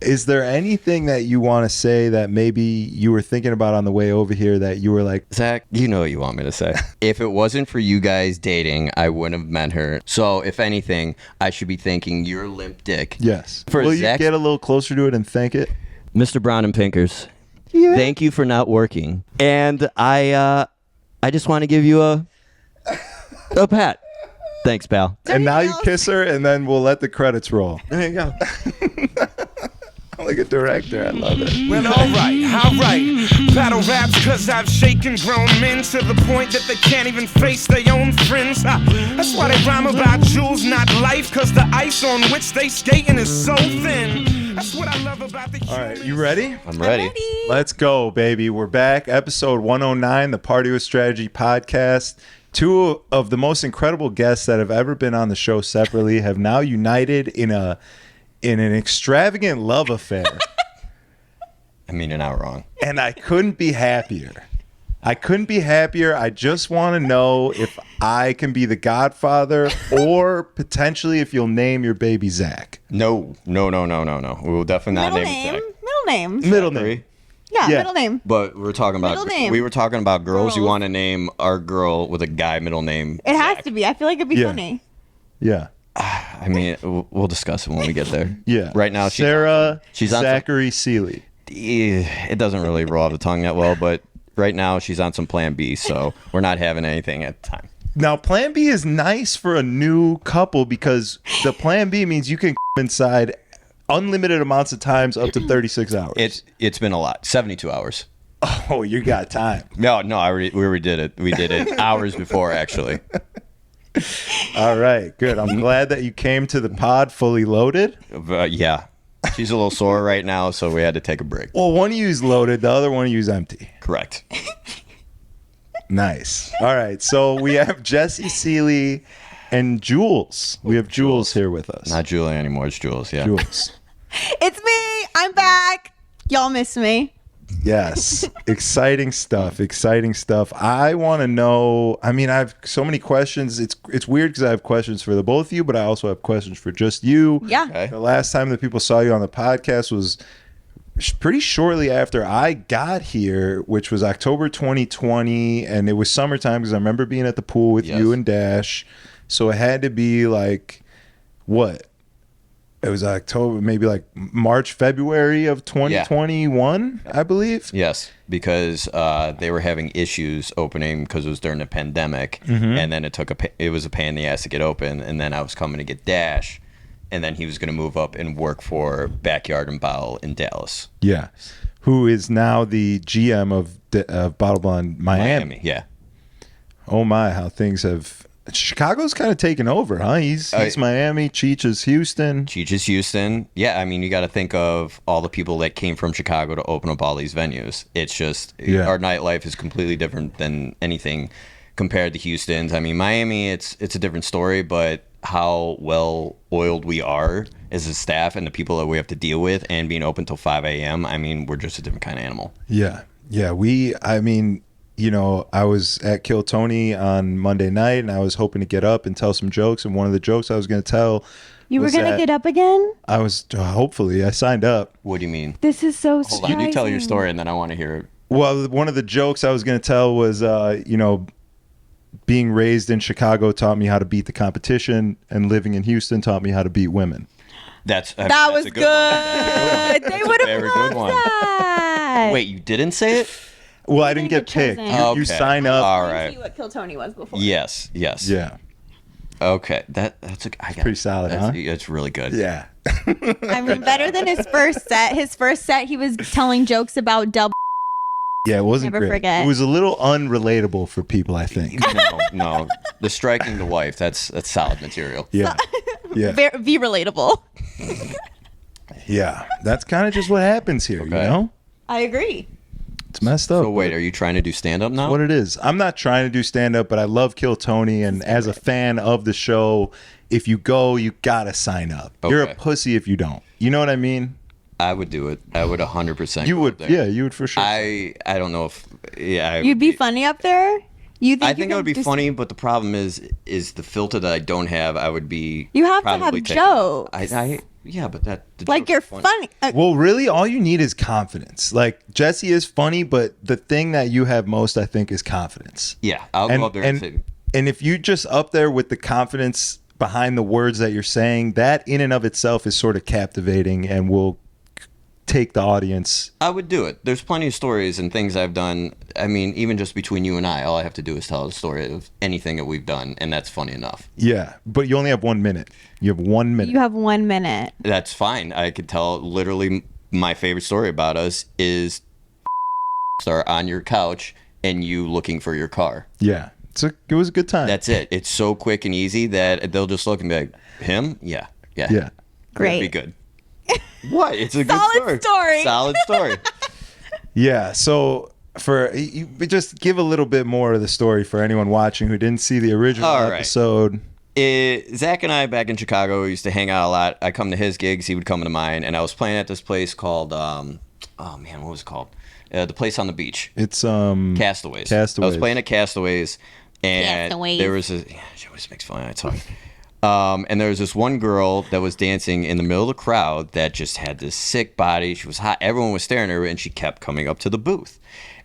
Is there anything that you want to say that maybe you were thinking about on the way over here that you were like, Zach, you know what you want me to say. If it wasn't for you guys dating, I wouldn't have met her. So if anything, I should be thanking your limp dick. yes. For Will Zach's- you get a little closer to it and thank it? Mr. Brown and Pinkers, thank you for not working. And I just want to give you a pat. Thanks, pal. And now you kiss her, and then we'll let the credits roll. There you go. I'm like a director. I love it. Well, alright. Battle raps cause I've shaken grown men to the point that they can't even face their own friends. That's why they rhyme about jewels, not life, cause the ice on which they skating is so thin. That's what I love about the All right, you ready? I'm ready. Let's go, baby. We're back. Episode 109, the Party with Strategy podcast. Two of the most incredible guests that have ever been on the show separately have now united in an extravagant love affair. I mean, you're not wrong. And I couldn't be happier. I just want to know if I can be the godfather or potentially if you'll name your baby Zach. No. We will definitely not name it Zach. Middle name. Yeah, Yeah. middle name. But we're talking about Middle name. we were talking about girls. You Girls. want to name our girl with a guy middle name? It has Zach. to be. I feel like it'd be Yeah. funny. Yeah. I mean, we'll discuss it when we get there. Yeah. Right now, Sarah she's on Zachary Seely. it doesn't really roll off the tongue that well, but right now she's on some Plan B, so we're not having anything at the time. Now, Plan B is nice for a new couple because the Plan B means you can inside unlimited amounts of times up to 36 hours. It's been a lot. 72 hours. Oh, you got time. No, we already did it. We did it hours before, actually. All right, good. I'm glad that you came to the pod fully loaded. Yeah. She's a little sore right now, so we had to take a break. Well, one of you is loaded, the other one of you is empty. Correct. Nice. All right, so we have Jesse, Seely, and Jules. We have Jules here with us. Not Julia anymore. It's Jules. Yeah. Jules. It's me. I'm back. Y'all miss me. Yes. Exciting stuff. I want to know, I mean, I have so many questions. It's weird because I have questions for the both of you, but I also have questions for just you. Yeah. Okay. The last time that people saw you on the podcast was pretty shortly after I got here, which was October 2020, and it was summertime because I remember being at the pool with Yes. you and Dash. So it had to be like, what? It was October, maybe like March, February of 2021, I believe. Yes, because they were having issues opening because it was during the pandemic, Mm-hmm. and then it was a pain in the ass to get open, and then I was coming to get Dash, and then he was going to move up and work for Backyard and Bottle in Dallas. Yeah. Who is now the GM of Bottle Blonde Miami. Yeah. Oh my, how things have... Chicago's kind of taken over, huh? He's Miami, Cheech is Houston. Cheech is Houston. Yeah, I mean, you got to think of all the people that came from Chicago to open up all these venues. It's just, our nightlife is completely different than anything compared to Houston's. I mean, Miami, it's a different story, but how well oiled we are as a staff and the people that we have to deal with and being open till 5 a.m., I mean, we're just a different kind of animal. Yeah. I mean, you know, I was at Kill Tony on Monday night and I was hoping to get up and tell some jokes. And one of the jokes I was going to tell You were was going to that get up again? I was, hopefully, I signed up. What do you mean? This is so Hold surprising. on, you tell your story and then I want to hear it. Well, one of the jokes I was going to tell was, you know, being raised in Chicago taught me how to beat the competition, and living in Houston taught me how to beat women. That Was good. They would have very good loved one. that. Wait, you didn't say it? Well, I didn't get get picked. chosen. You Okay. sign up. All I right. see what Kill Tony was before. Yes. Yeah. Okay, that's Pretty solid, huh? It's really good. Yeah. I mean, better than his first set. His first set, he was telling jokes about double. Yeah, it wasn't Never great. forget. It was a little unrelatable for people, I think. No. The striking the wife, that's solid material. Yeah. Yeah. Be relatable. Yeah. That's kind of just what happens here, you Okay. know? I agree. It's messed up. So wait, are you trying to do stand-up now? What it is. I'm not trying to do stand-up, but I love Kill Tony, and as a fan of the show, if you go, you gotta sign up. You're a Okay. pussy if you don't. You know what I mean? I would do it. I would 100%. You go would. up there. Yeah, you would for sure. I don't know if. Yeah. You'd be funny up there? You think I you think could it would be do- funny, but the problem is the filter that I don't have. I would be. You have to have probably taken- jokes. yeah, but the Like, joke's you're funny. Well, really, all you need is confidence. Like, Jesse is funny, but the thing that you have most, I think, is confidence. Yeah, I'll go up there and say. And if you just up there with the confidence behind the words that you're saying, that in and of itself is sort of captivating and will take the audience. I would do it. There's plenty of stories and things I've done. I mean, even just between you and I, all I have to do is tell a story of anything that we've done, and that's funny enough. Yeah, but you only have 1 minute. You have 1 minute. You have 1 minute. That's fine. I could tell literally my favorite story about us is are on your couch and you looking for your car. Yeah. It was a good time. That's it. It's so quick and easy that they'll just look and be like, him? Yeah. Yeah. Great. That'd be good. What? It's a Solid story. Solid story. Yeah. So you just give a little bit more of the story for anyone watching who didn't see the original episode. Zach and I back in Chicago, we used to hang out a lot. I come to his gigs, he would come to mine, and I was playing at this place called what was it called? The place on the beach. It's Castaways. I was playing at Castaways, and Castaways. there was she always makes fun when I talk. And there was this one girl that was dancing in the middle of the crowd that just had this sick body. She was hot. Everyone was staring at her, and she kept coming up to the booth.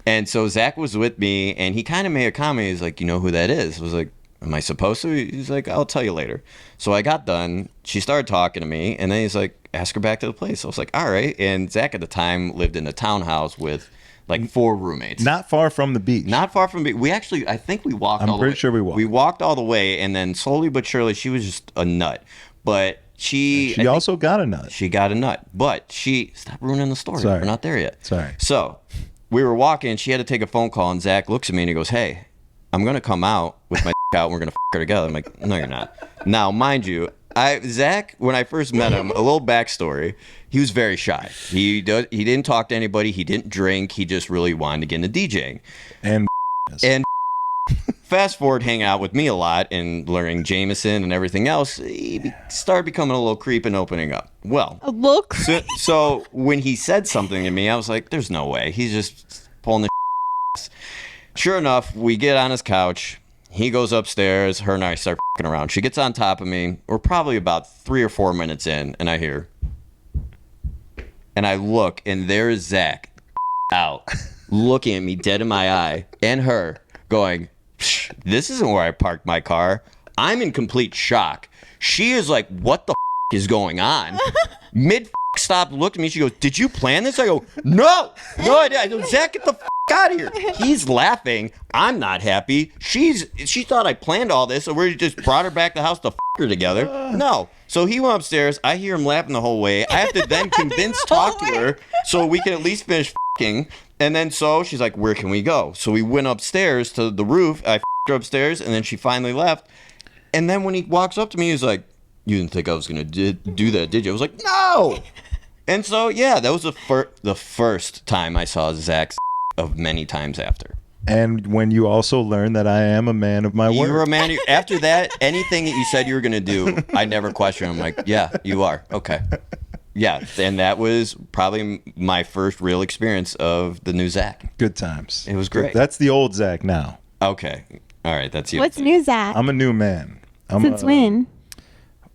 And so Zach was with me, and he kind of made a comment. He's like, "You know who that is?" I was like, "Am I supposed to?" He's like, "I'll tell you later." So I got done. She started talking to me, and then he's like, "Ask her back to the place." I was like, "All right." And Zach at the time lived in a townhouse with like 4 roommates. Not far from the beach. Not far from the beach. We actually, I think we walked all the way. I'm pretty sure we walked. We walked all the way, and then slowly but surely, she was just a nut. But she also got a nut. She got a nut. But stop ruining the story. Sorry. We're not there yet. Sorry. So we were walking. She had to take a phone call, and Zach looks at me and he goes, "Hey, I'm going to come out with my out and we're going to her together." I'm like, "No, you're not." Now, mind you, Zach, when I first met him, a little backstory, he was very shy. He didn't talk to anybody. He didn't drink. He just really wanted to get into DJing. And fast forward, hang out with me a lot and learning Jameson and everything else, he started becoming a little creep and opening up. Well, A little creep. so when he said something to me, I was like, "There's no way. He's just pulling the." Sure enough, we get on his couch. He goes upstairs. Her and I start f***ing around. She gets on top of me. We're probably about 3 or 4 minutes in, and I hear, and I look, and there's Zach out, looking at me dead in my eye, and her going, "This isn't where I parked my car." I'm in complete shock. She is like, "What the is going on?" Mid stop, looked at me. She goes, "Did you plan this?" I go, "No, I did." I go, "Zach, get the out of here." He's laughing. I'm not happy. She thought I planned all this, so we just brought her back to the house to her together. No. So he went upstairs. I hear him laughing the whole way. I have to then talk to her so we can at least finish f***ing. And then so she's like, "Where can we go?" So we went upstairs to the roof. I f***ed her upstairs, and then she finally left. And then when he walks up to me, he's like, "You didn't think I was going to do that, did you?" I was like, "No." And so, yeah, that was the first time I saw Zach of many times after. And when you also learn that I am a man of my word. You're a man. After that, anything that you said you were going to do, I never questioned. I'm like, "Yeah, you are. Okay." Yeah, and that was probably my first real experience of the new Zach. Good times. It was great. That's the old Zach now. Okay. All right, that's you. What's new, Zach? I'm a new man. Since when?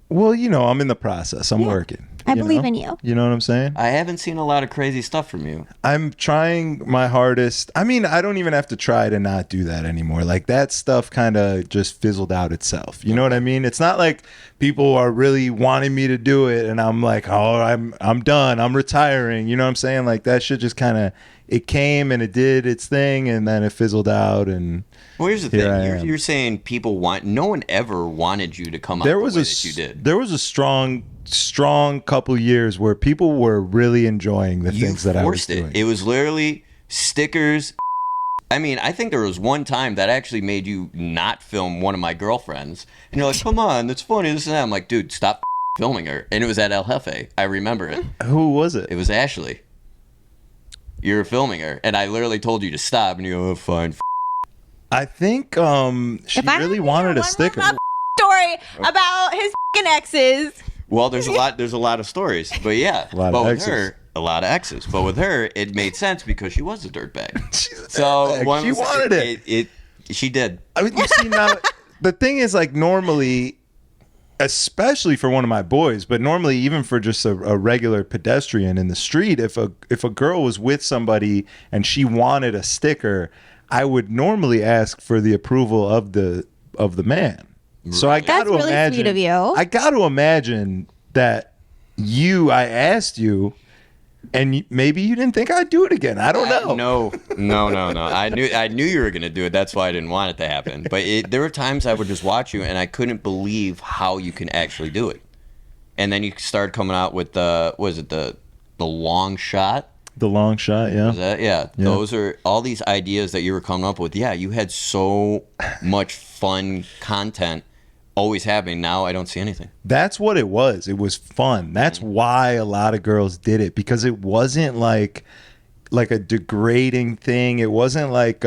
Well, I'm in the process. I'm working. I believe in you. You know what I'm saying? I haven't seen a lot of crazy stuff from you. I'm trying my hardest. I mean, I don't even have to try to not do that anymore. Like, that stuff kind of just fizzled out itself. You know what I mean? It's not like people are really wanting me to do it and I'm like, "Oh, I'm done. I'm retiring." You know what I'm saying? Like, that shit just kind of, it came and it did its thing and then it fizzled out. And well, here's the thing. You're saying no one ever wanted you to come out the way that you did. There was a strong couple years where people were really enjoying the things that I was doing. It was literally stickers. I mean, I think there was one time that actually made you not film one of my girlfriends. And you're like, "Come on, that's funny, this and that." I'm like, "Dude, stop filming her." And it was at El Jefe. I remember it. Who was it? It was Ashley. You were filming her. And I literally told you to stop. And you go, "Oh, fine." I think she really wanted a sticker. Story about his exes. Well, there's a lot of stories, but yeah, a lot of exes. But with her, it made sense because she was a dirtbag. She wanted it. She did. I mean, you see now, the thing is, like, normally, especially for one of my boys, but normally even for just a regular pedestrian in the street, if a girl was with somebody and she wanted a sticker, I would normally ask for the approval of the man. So I got That's to really imagine sweet of you. I got to imagine that I asked you, and maybe you didn't think I'd do it again. I don't know. No. I knew you were gonna do it. That's why I didn't want it to happen. But there were times I would just watch you, and I couldn't believe how you can actually do it. And then you started coming out with the long shot. The long shot, yeah. Was that? Yeah. Those are all these ideas that you were coming up with. Yeah, you had so much fun content always happening. Now I don't see anything. That's what it was. It was fun. That's why a lot of girls did it, because it wasn't like a degrading thing. It wasn't like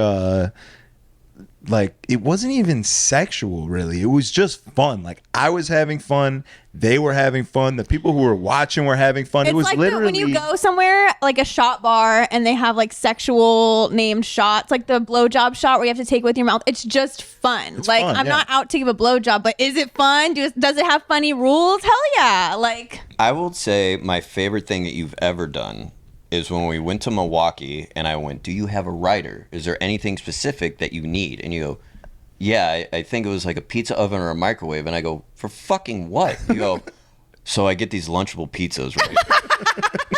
it wasn't even sexual, really. It was just fun. Like, I was having fun, they were having fun, the people who were watching were having fun. It's it was like literally when you go somewhere like a shot bar and they have like sexual named shots, like the blowjob shot where you have to take it with your mouth. It's just fun. It's like fun, I'm yeah. not out to give a blowjob, but is it fun? Does it have funny rules? Hell yeah! Like, I will say my favorite thing that you've ever done is when we went to Milwaukee and I went, do you have a writer? Is there anything specific that you need? And you go, yeah, I think it was like a pizza oven or a microwave. And I go, for fucking what? You go, so I get these Lunchable pizzas, right?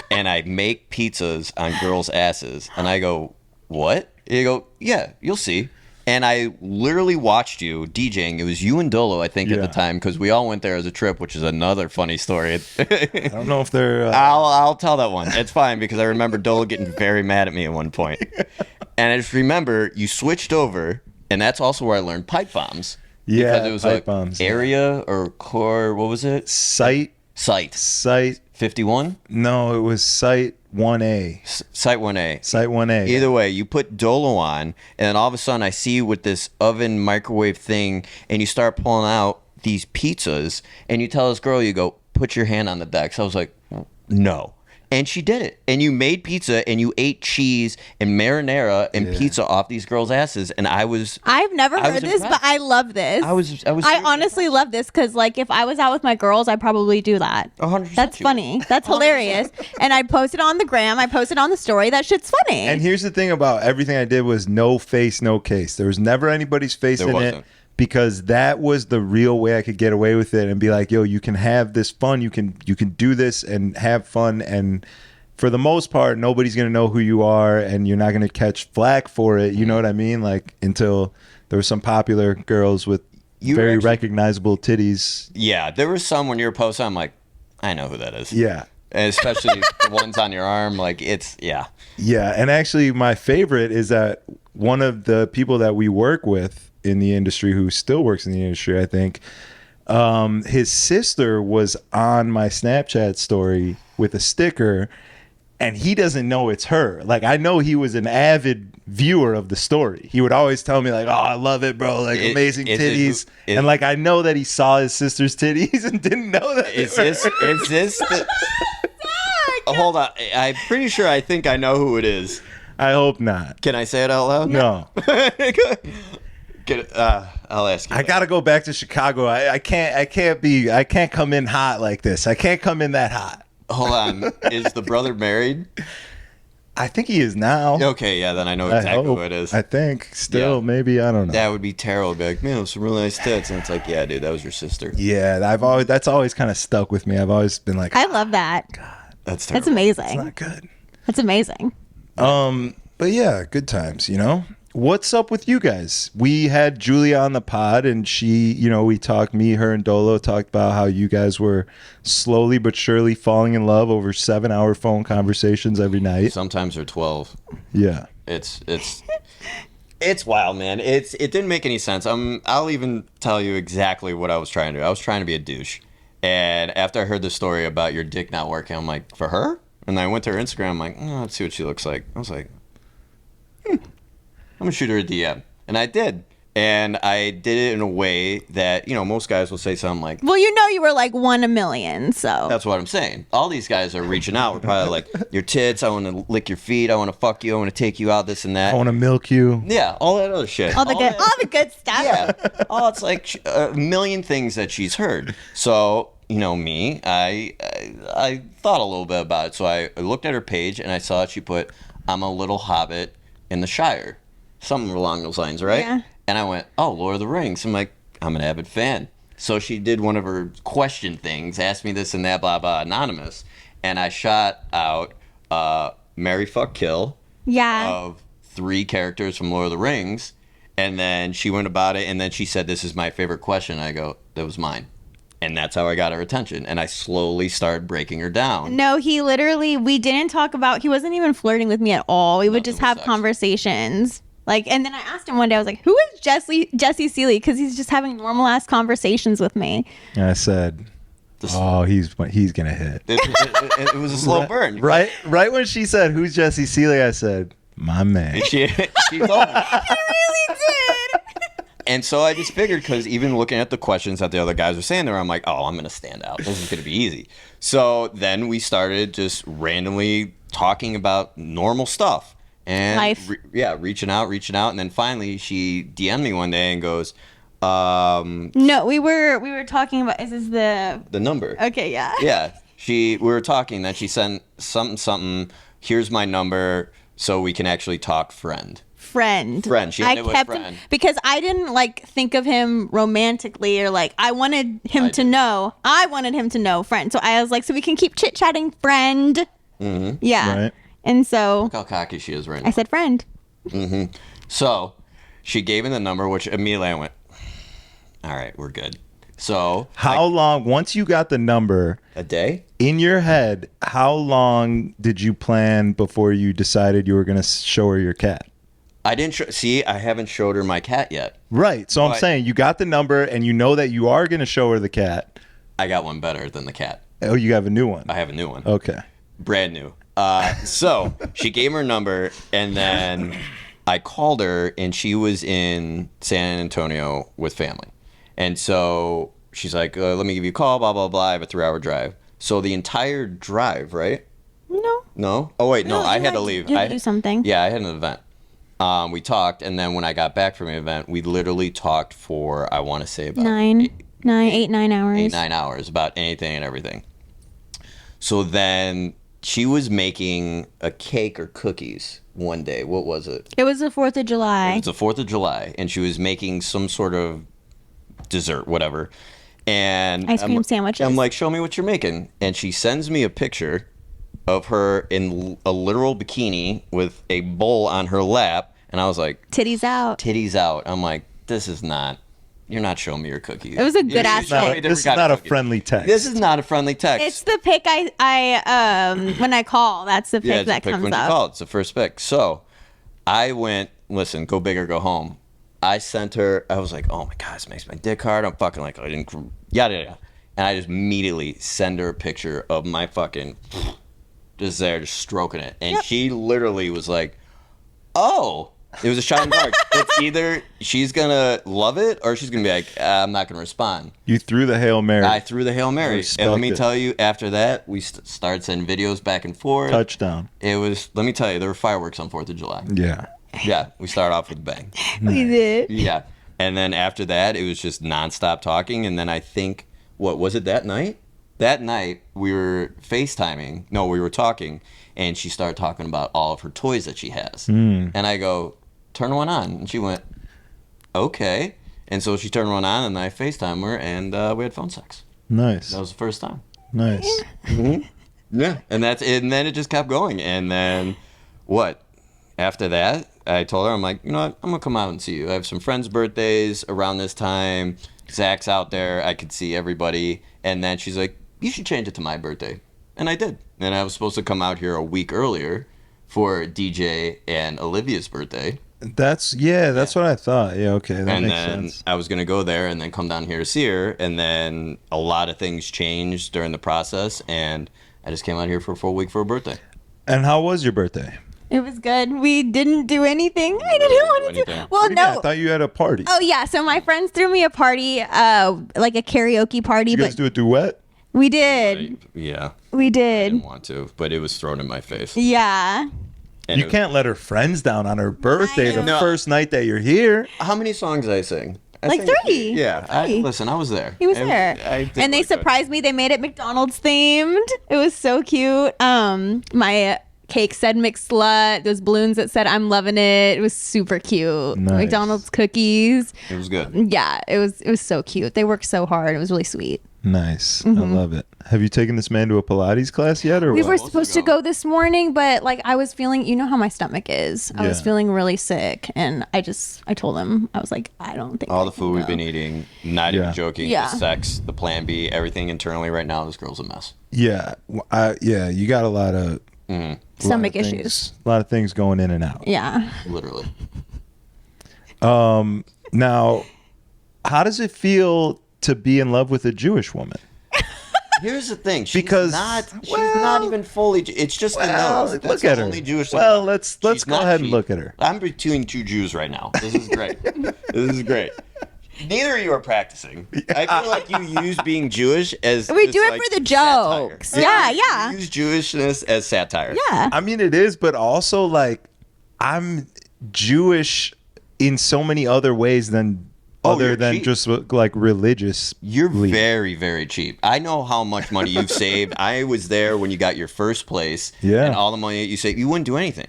And I make pizzas on girls' asses. And I go, what? And you go, yeah, you'll see. And I literally watched you DJing. It was you and Dolo, I think, at the time, because we all went there as a trip, which is another funny story. I don't know if they're I'll tell that one. It's fine, because I remember Dolo getting very mad at me at one point. And I just remember you switched over, and that's also where I learned pipe bombs. Yeah, because it was pipe like bombs, area or core, what was it? Site 51? No, it was Site 1A. Site 1A. Site 1A. Either way, you put Dolo on, and then all of a sudden I see you with this oven microwave thing, and you start pulling out these pizzas, and you tell this girl, you go, put your hand on the deck. So I was like, no. And she did it. And you made pizza, and you ate cheese and marinara and pizza off these girls' asses. And I've never heard this, but I love this. I honestly love this, because like if I was out with my girls, I'd probably do that. 100%. That's funny. That's hilarious. And I posted on the gram. I posted on the story. That shit's funny. And here's the thing about everything I did was no face, no case. There was never anybody's face in it, because that was the real way I could get away with it and be like, yo, you can have this fun. You can do this and have fun. And for the most part, nobody's going to know who you are, and you're not going to catch flack for it. You know what I mean? Like, until there were some popular girls with very recognizable titties. Yeah, there were some when you were posting, I'm like, I know who that is. Yeah. And especially the ones on your arm, like Yeah, and actually my favorite is that one of the people that we work with in the industry, who still works in the industry, I think, his sister was on my Snapchat story with a sticker, and he doesn't know it's her. Like, I know he was an avid viewer of the story. He would always tell me like, oh, I love it, bro, like amazing titties. And like, I know that he saw his sister's titties and didn't know that. Is this hold on, I'm pretty sure I think I know who it is. I hope not. Can I say it out loud? No. I'll ask you. I gotta go back to Chicago. I can't come in hot like this. I can't come in that hot. Hold on. Is the brother married? I think he is now. Okay, yeah, then I know exactly who it is. I think. Still, maybe, I don't know. That would be terrible. Be like, man, those some really nice tits. And it's like, yeah, dude, that was your sister. Yeah, that's always kind of stuck with me. I've always been like, I love that. God, that's terrible. That's amazing. It's not good. That's amazing. But yeah, good times, you know? What's up with you guys? We had Julia on the pod, and she, we talked, me, her, and Dolo talked about how you guys were slowly but surely falling in love over 7-hour phone conversations every night. Sometimes they're 12. Yeah. It's wild, man. It didn't make any sense. I'll even tell you exactly what I was trying to do. I was trying to be a douche. And after I heard the story about your dick not working, I'm like, for her? And I went to her Instagram, I'm like, oh, let's see what she looks like. I was like, I'm going to shoot her a DM. And I did. And I did it in a way that, most guys will say something like, Well, you were like 1 in a million, so. that's what I'm saying. All these guys are reaching out. We're probably like, your tits, I want to lick your feet, I want to fuck you, I want to take you out, this and that. I want to milk you. Yeah, all that other shit. All the good stuff. Yeah. Oh, it's like a million things that she's heard. So, me, I thought a little bit about it. So I looked at her page and I saw she put, I'm a little hobbit in the Shire. Something along those lines, right? Yeah. And I went, oh, Lord of the Rings. I'm like, I'm an avid fan. So she did one of her question things, asked me this and that, blah, blah, anonymous. And I shot out Marry, Fuck, Kill of 3 characters from Lord of the Rings. And then she went about it, and then she said, this is my favorite question. I go, that was mine. And that's how I got her attention. And I slowly started breaking her down. No, we didn't talk about, he wasn't even flirting with me at all. We would just have sex. Conversations. And then I asked him one day, I was like, who is Jesse Seely? Because he's just having normal ass conversations with me. And I said, oh, he's going to hit. It was a slow burn. Right when she said, who's Jesse Seely? I said, my man. She told me. I really did. And so I just figured, because even looking at the questions that the other guys were saying there, I'm like, oh, I'm going to stand out. This is going to be easy. So then we started just randomly talking about normal stuff. And life. Reaching out. And then finally she DM'd me one day and goes, no, we were talking about, is this the number. Okay, yeah. Yeah. We were talking, then she sent something, here's my number so we can actually talk friend. Friend. She ended with friend. Because I didn't like think of him romantically, or like I wanted him to know. I wanted him to know friend. So I was like, so we can keep chit-chatting friend. Mm-hmm. Yeah. Right. And so Look how cocky she is right now. I said friend. Mm-hmm. So she gave me the number, which immediately I went, all right, we're good. So how long, once you got the number, a day in your head, how long did you plan before you decided you were going to show her your cat? I didn't I haven't showed her my cat yet. Right. So I'm saying you got the number and you know that you are going to show her the cat. I got one better than the cat. Oh, you have a new one. I have a new one. Okay. Brand new. So she gave me her number, and then I called her, and she was in San Antonio with family. And so she's like, let me give you a call, blah, blah, blah. I have a 3-hour drive. So the entire drive, right? No? Oh, wait, no, I had to leave. You had to do something. Yeah, I had an event. We talked, and then when I got back from the event, we literally talked for, I want to say about 9 hours. 8-9 hours about anything and everything. So then she was making a cake or cookies one day. What was it? It was the 4th of July. It was the 4th of July, and she was making some sort of dessert, whatever. And ice cream sandwiches. I'm like, show me what you're making. And she sends me a picture of her in a literal bikini with a bowl on her lap. And I was like, titties out. Titties out. I'm like, you're not showing me your cookies. It was a good ass pic. This is not a friendly text. This is not a friendly text. It's the pic I when I call. That's the pic that comes when up. You call. It's the first pic. So I went, listen, go big or go home. I sent her, I was like, oh my God, this makes my dick hard. I'm fucking like, I didn't, yada, yada. And I just immediately send her a picture of my fucking, just there, just stroking it. And she literally was like, oh. It was a shot in the dark. It's either she's going to love it or she's going to be like, I'm not going to respond. You threw the Hail Mary. I threw the Hail Mary. And let me tell you, after that, we started sending videos back and forth. Touchdown. It was, let me tell you, there were fireworks on 4th of July. Yeah. Yeah, we started off with a bang. We did. Yeah. And then after that, it was just nonstop talking. And then I think, what was it that night? That night, we were FaceTiming. No, we were talking. And she started talking about all of her toys that she has. And I go, turn one on. And she went, okay. And so she turned one on, and I FaceTimed her, and we had phone sex. Nice. That was the first time. Nice. Mm-hmm. Yeah. And then it just kept going. And then what? After that, I told her, I'm like, you know what? I'm going to come out and see you. I have some friends' birthdays around this time. Zach's out there. I could see everybody. And then she's like, you should change it to my birthday. And I did. And I was supposed to come out here a week earlier for DJ and Olivia's birthday. That's what I thought. Yeah, okay, that makes sense. I was going to go there and then come down here to see her. And then a lot of things changed during the process. And I just came out here for a full week for her birthday. And how was your birthday? It was good. We didn't do anything. I didn't want to do. Well, What do you mean? I no. thought you had a party. Oh yeah. So my friends threw me a party, like a karaoke party. You guys But do a duet? we did. Yeah. We I did. didn't want to, but it was thrown in my face. Yeah. And You can't let her friends down on her birthday, the know. first night that you're here. How many songs did I sing? Like 3. Yeah. 3. Listen, I was there. He was there. And they surprised me. They made it McDonald's themed. It was so cute. My cake said McSlut. Those balloons that said I'm loving it. It was super cute. Nice. McDonald's cookies. It was good. Yeah, it was so cute. They worked so hard. It was really sweet. Nice. I love it. Have you taken this man to a Pilates class yet, or We what? were supposed to go this morning, but like I was feeling, you know how my stomach is. I was Yeah. feeling really sick, and I told him, I was like, I don't think All I the can food we've go. been eating, not Yeah. even joking. Yeah. The sex, the plan B, everything internally right now, this girl's a mess. Yeah. Yeah, you got a lot of Stomach things- issues. A lot of things going in and out. Yeah. Literally. Now, how does it feel to be in love with a Jewish woman? Here's the thing. She's Because- she's not even fully. It's just the nose. That's look at the her. only Jewish. Well, let's She's go not ahead and cheap. look at her. I'm between two Jews right now. This is great. This is great. Neither of you are practicing. I feel like you use being Jewish as We just do it like for the satire. jokes. Yeah, yeah. You use Jewishness as satire. Yeah. I mean, it is, but also like I'm Jewish in so many other ways than Oh, other you're than cheap. just like religious. You're very, very cheap. I know how much money you've saved. I was there when you got your first place. Yeah. And all the money that you saved, you wouldn't do anything.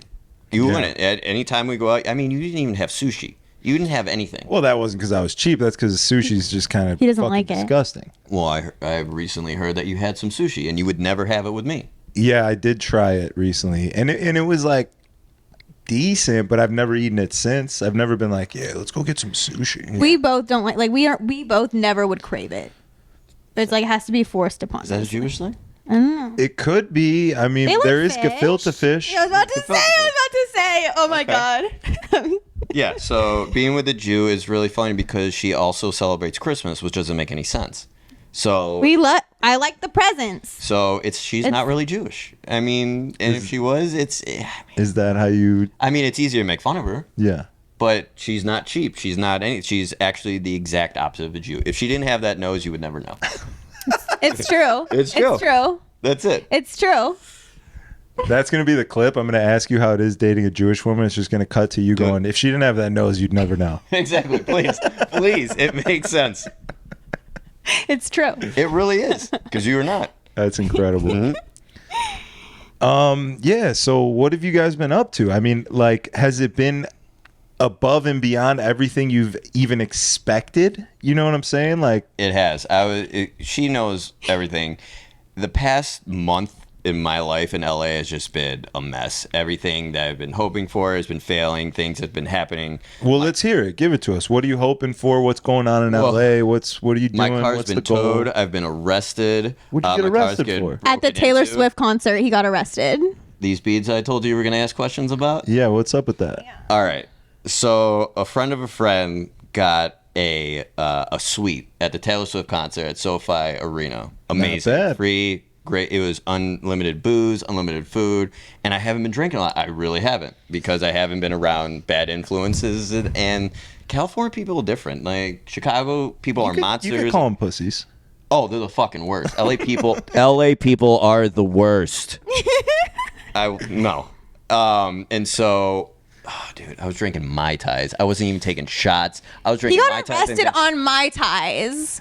You Yeah. wouldn't. At any time we go out, I mean, you didn't even have sushi. You didn't have anything. Well, that wasn't because I was cheap. That's because sushi's just kind of He doesn't like it. disgusting. Well, I recently heard that you had some sushi and you would never have it with me. Yeah, I did try it recently, and it was like decent, but I've never eaten it since. I've never been like, yeah, let's go get some sushi. We both don't like we both never would crave it. It's like it has to be forced upon Is that a us. Jewish thing? It could be. I mean, They like there is fish. gefilte fish. I was about to say. Oh my god. Yeah, so being with a Jew is really funny because she also celebrates Christmas, which doesn't make any sense. So I like the presents. she's not really Jewish. I mean, and if she was, Is that how you? I mean, it's easier to make fun of her. Yeah. But she's not cheap. She's not any. She's actually the exact opposite of a Jew. If she didn't have that nose, you would never know. It's true. It's true. It's true. That's it. It's true. That's going to be the clip. I'm going to ask you how it is dating a Jewish woman. It's just going to cut to you going, if she didn't have that nose, you'd never know. Exactly. Please, please. It makes sense. It's true. It really is because you are not. That's incredible. Mm-hmm. Yeah. So what have you guys been up to? I mean, like, has it been above and beyond everything you've even expected? You know what I'm saying? Like, It has. She knows everything. The past month in my life in LA has just been a mess. Everything that I've been hoping for has been failing. Things have been happening. well, let's hear it. Give it to us. What are you hoping for? What's going on in Well, LA? What are you doing? My car's What's been the goal? towed. I've been arrested. What'd you get my car's arrested getting for? At the broken Taylor into. Swift concert, he got arrested. These beads I told you were going to ask questions about? Yeah. What's up with that? All right. So a friend of a friend got a suite at the Taylor Swift concert at SoFi Arena. Amazing. bad. Free. Great. It was unlimited booze, unlimited food, and I haven't been drinking a lot. I really haven't because I haven't been around bad influences. And California people are different. Like Chicago people are monsters. You could call them pussies. Oh, they're the fucking worst. LA people are the worst. No. And so, dude, I was drinking Mai Tais. I wasn't even taking shots. I was He drinking Mai got Tais. arrested on Mai Tais.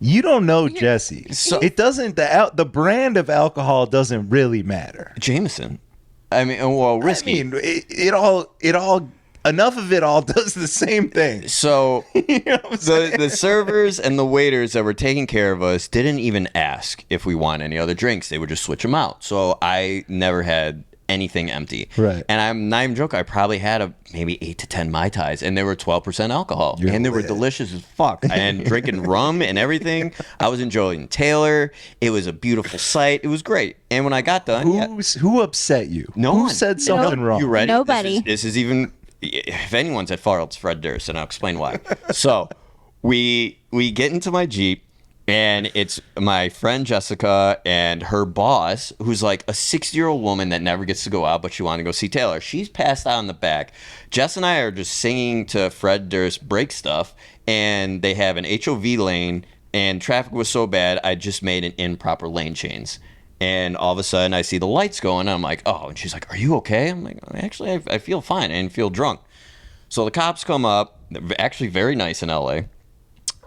You don't know Jesse. So- It doesn't. The brand of alcohol doesn't really matter. Jameson. I mean, well, risky. I mean, it all. Enough of it all does the same thing. So You know what I'm saying? the servers and the waiters that were taking care of us didn't even ask if we want any other drinks. They would just switch them out. So I never had anything empty. Right. And I'm not even joking. I probably had maybe 8 to 10 Mai Tais, and they were 12% alcohol. You're and they were lit. delicious as fuck. And drinking rum and everything. I was enjoying Taylor. It was a beautiful sight. It was great. And when I got done, Who upset you? No Who one. said something wrong? You ready? Nobody. This is even. If anyone's at fault, it's Fred Durst, and I'll explain why. So, we get into my Jeep, And it's my friend Jessica and her boss, who's like a 60-year-old woman that never gets to go out, but she wanted to go see Taylor. She's passed out in the back. Jess and I are just singing to Fred Durst break stuff, and they have an HOV lane, and traffic was so bad, I just made an improper lane change. And all of a sudden, I see the lights going, and I'm like, oh. And she's like, are you okay? I'm like, actually, I feel fine. I didn't feel drunk. So the cops come up, actually very nice in L.A.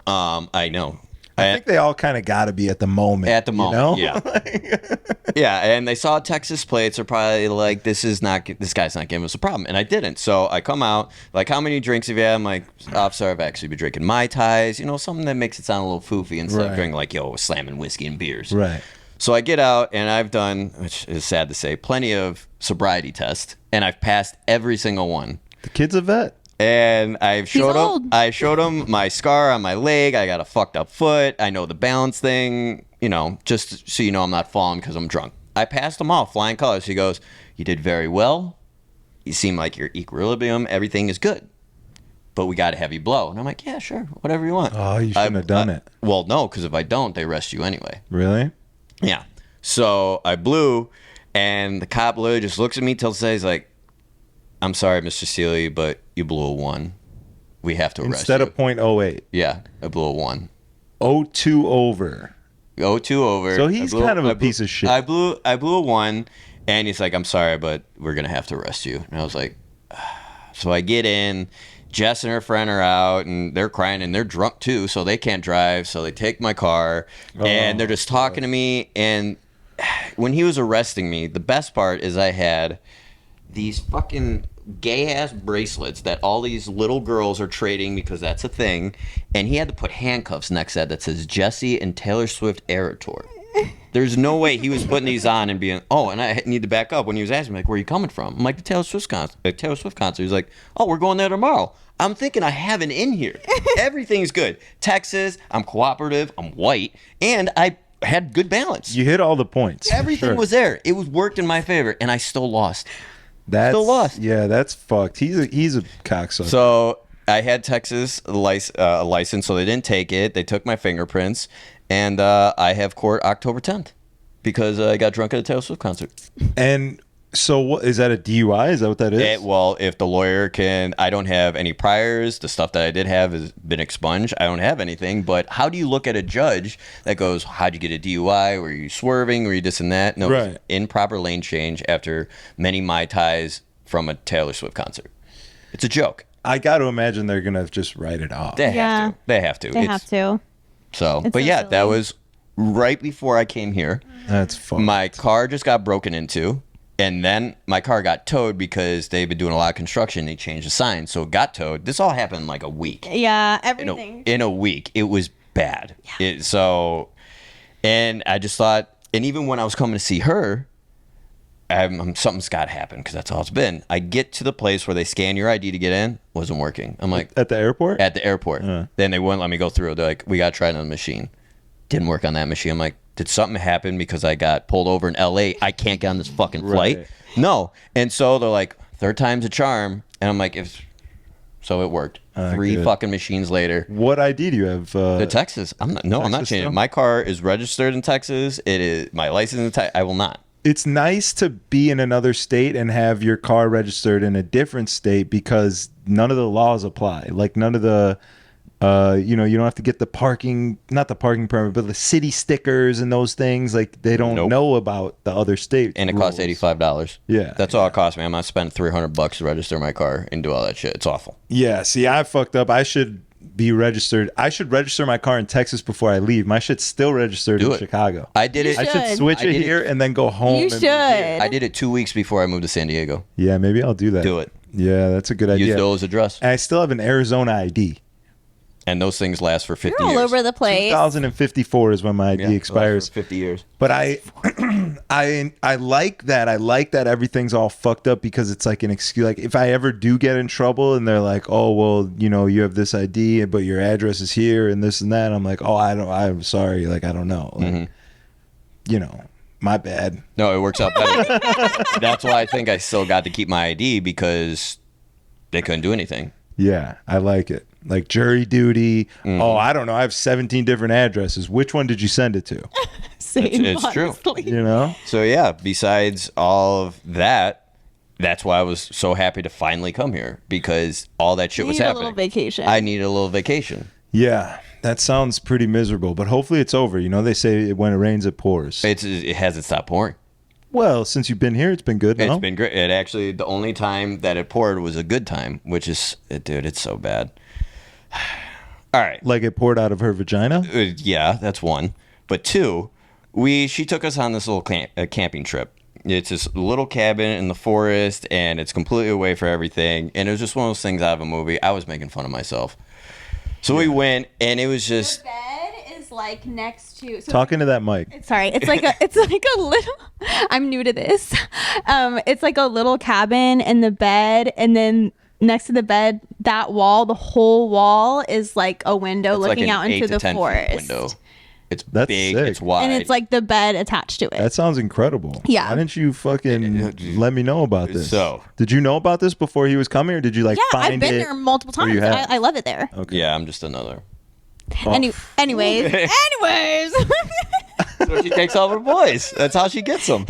I know. I think they all kind of got to be at the moment. At the moment, you know? Yeah. Yeah, and they saw Texas plates. Are probably like, this guy's not giving us a problem. And I didn't. So I come out, like, how many drinks have you had? I'm like, officer, I've actually been drinking Mai Tais. You know, something that makes it sound a little foofy instead of drinking, like, slamming whiskey and beers. Right. So I get out, and I've done, which is sad to say, plenty of sobriety tests. And I've passed every single one. The kid's a vet. And I showed him my scar on my leg. I got a fucked up foot. I know the balance thing, you know, just so you know I'm not falling because I'm drunk. I passed them all, flying colors. He goes, you did very well. You seem like your equilibrium, everything is good. But we got to have you blow. And I'm like, yeah, sure, whatever you want. Oh, you shouldn't have done it. Well, no, because if I don't, they arrest you anyway. Really? Yeah. So I blew, and the cop literally just looks at me till says, like, I'm sorry, Mr. Seely, but you blew a 1. We have to arrest Instead you. of .08. Yeah, I blew a 1. 02 over. 02 over. So he's kind of a piece of shit. I blew a 1, and he's like, I'm sorry, but we're going to have to arrest you. And I was like, so I get in. Jess and her friend are out, and they're crying, and they're drunk too, so they can't drive. So they take my car, and they're just talking to me. And when he was arresting me, the best part is I had these fucking gay-ass bracelets that all these little girls are trading because that's a thing. And he had to put handcuffs next to that says Jesse and Taylor Swift Era Tour. There's no way he was putting these on and being, oh, and I need to back up when he was asking me, like, where are you coming from? I'm like, the Taylor Swift concert. He's like, oh, we're going there tomorrow. I'm thinking I have an in here. Everything's good. Texas, I'm cooperative, I'm white, and I had good balance. You hit all the points. Everything was there. It was worked in my favor, and I still lost. Still lost. Yeah, that's fucked. He's a cocksucker. So I had Texas license, so they didn't take it. They took my fingerprints, and I have court October 10th because I got drunk at a Taylor Swift concert. And so what is that, a DUI? Is that what that is? Well, if the lawyer can, I don't have any priors. The stuff that I did have has been expunged. I don't have anything. But how do you look at a judge that goes, how'd you get a DUI? Were you swerving? Were you this and that? No, right. Improper lane change after many Mai Tais from a Taylor Swift concert. It's a joke. I got to imagine they're going to just write it off. They have to. They have to. So, but yeah, that was right before I came here. That's fucked. My car just got broken into. And then my car got towed because they've been doing a lot of construction. They changed the sign. So it got towed. This all happened in like a week. Yeah, everything. In a week. It was bad. Yeah. And I just thought, and even when I was coming to see her, something's got to happen because that's all it's been. I get to the place where they scan your ID to get in. Wasn't working. I'm like. At the airport? At the airport. Then they wouldn't let me go through. They're like, we got to try another machine. Didn't work on that machine. I'm like, did something happen because I got pulled over in LA? I can't get on this fucking flight. Right. No. And so they're like, third time's a charm. And I'm like, so it worked. 3 fucking machines later. What ID do you have? The Texas. I'm not changing it. My car is registered in Texas. It is my license in Texas. I will not. It's nice to be in another state and have your car registered in a different state because none of the laws apply. Like none of the you don't have to get not the parking permit, but the city stickers and those things. Like they don't know about the other state. And it costs $85. Yeah. That's all it cost me. I'm not spending $300 to register my car and do all that shit. It's awful. Yeah. See, I fucked up. I should be registered. I should register my car in Texas before I leave. My shit's still registered in Chicago. I did it. I should switch it here and then go home. You should. I did it 2 weeks before I moved to San Diego. Yeah, maybe I'll do that. Do it. Yeah, that's a good idea. Use Dole's address. And I still have an Arizona ID. And those things last for 50 You're years. all over the place. 2054 is when my ID expires. 50 years. But I like that. I like that everything's all fucked up because it's like an excuse. Like if I ever do get in trouble and they're like, oh, well, you have this ID, but your address is here and this and that. I'm like, oh, I'm sorry. Like, I don't know. Like, my bad. No, it works out better. That's why I think I still got to keep my ID because they couldn't do anything. Yeah, I like it. Like jury duty. Oh, I don't know. I have 17 different addresses. Which one did you send it to? Same, It's true. honestly. You know? So yeah, besides all of that, that's why I was so happy to finally come here, because all that shit You was need a happening. little vacation. I needed a little vacation. Yeah, that sounds pretty miserable, but hopefully it's over. You know, they say when it rains, it pours. It hasn't stopped pouring. Well, since you've been here, it's been good, no? It's been great. It actually, the only time that it poured was a good time, which is, dude, it's so bad. All right. Like it poured out of her vagina? Yeah, that's one. But two, she took us on this little camping trip. It's this little cabin in the forest, and it's completely away from everything. And it was just one of those things out of a movie. I was making fun of myself. So we went, and it was just... The bed is like next to... So Talking to that mic. Sorry, it's like a little... I'm new to this. It's like a little cabin and the bed, and then next to the bed, that wall, the whole wall is like a window It's looking like an out into 8 to the 10 feet forest. window. It's That's big, sick. it's wide. And it's like the bed attached to it. That sounds incredible. Yeah. Why didn't you fucking let me know about this? So- Did you know about this before he was coming, or did you like yeah, find I've been it? there multiple or you times. have? I love it there. Okay. Yeah, I'm just another. Anyways. So she takes all her boys. That's how she gets them.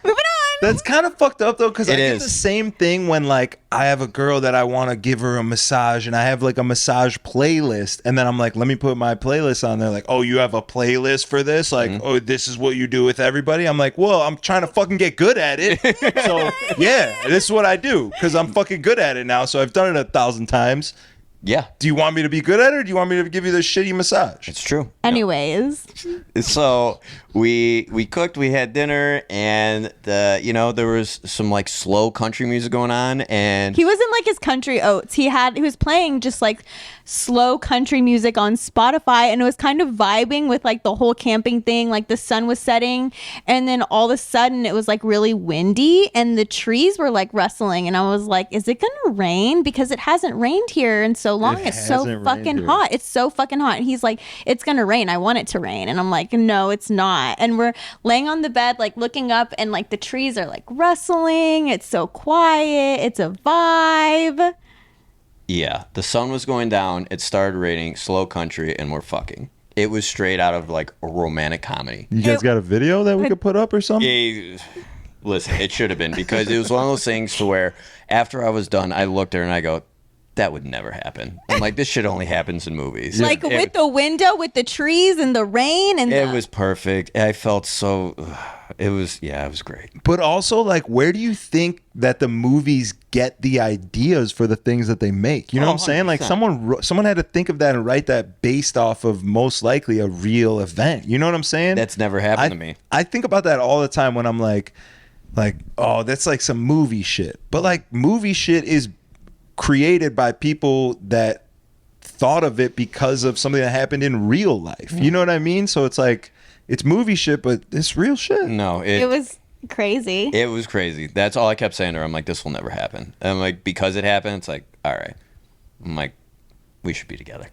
Moving on. That's kind of fucked up though, because I It get is. the same thing when like I have a girl that I want to give her a massage, and I have like a massage playlist, and then I'm like, let me put my playlist on there. Like, oh, you have a playlist for this? Like, oh, this is what you do with everybody? I'm like, well, I'm trying to fucking get good at it. So yeah, this is what I do because I'm fucking good at it now. So I've done it 1,000 times. Yeah, Do you want me to be good at it, or do you want me to give you this shitty massage? it's true. Anyways. So we cooked, we had dinner, and there was some like slow country music going on, and He was in like his country oats. He was playing just like slow country music on Spotify, and it was kind of vibing with like the whole camping thing. Like the sun was setting, and then all of a sudden it was like really windy, and the trees were like rustling, and I was like, is it gonna rain? Because it hasn't rained here in so long. It's so hasn't fucking rained here. hot. It's so fucking hot. And he's like, it's gonna rain. I want it to rain. And I'm like, no, it's not. And we're laying on the bed, like looking up, and like the trees are like rustling. It's so quiet. It's a vibe. yeah, the sun was going down. It started raining, slow country, and we're fucking. It was straight out of like a romantic comedy. You guys got a video that we could put up or something? Listen, it should have been, because it was one of those things to where after I was done, I looked at her and I go, that would never happen. I'm like, this shit only happens in movies. Like with the window, with the trees and the rain, and It was perfect. I felt so. It was great. But also, like, where do you think that the movies get the ideas for the things that they make? You know what I'm saying? Like, 100%. someone had to think of that and write that based off of most likely a real event. You know what I'm saying? That's never happened to me. I think about that all the time when I'm like, oh, that's like some movie shit. But like, movie shit is created by people that thought of it because of something that happened in real life. You know what I mean? So it's like, it's movie shit, but it's real shit. No, it was crazy. It was crazy. That's all I kept saying to her. I'm like, this will never happen. And I'm like, because it happened, it's like, all right. I'm like, we should be together.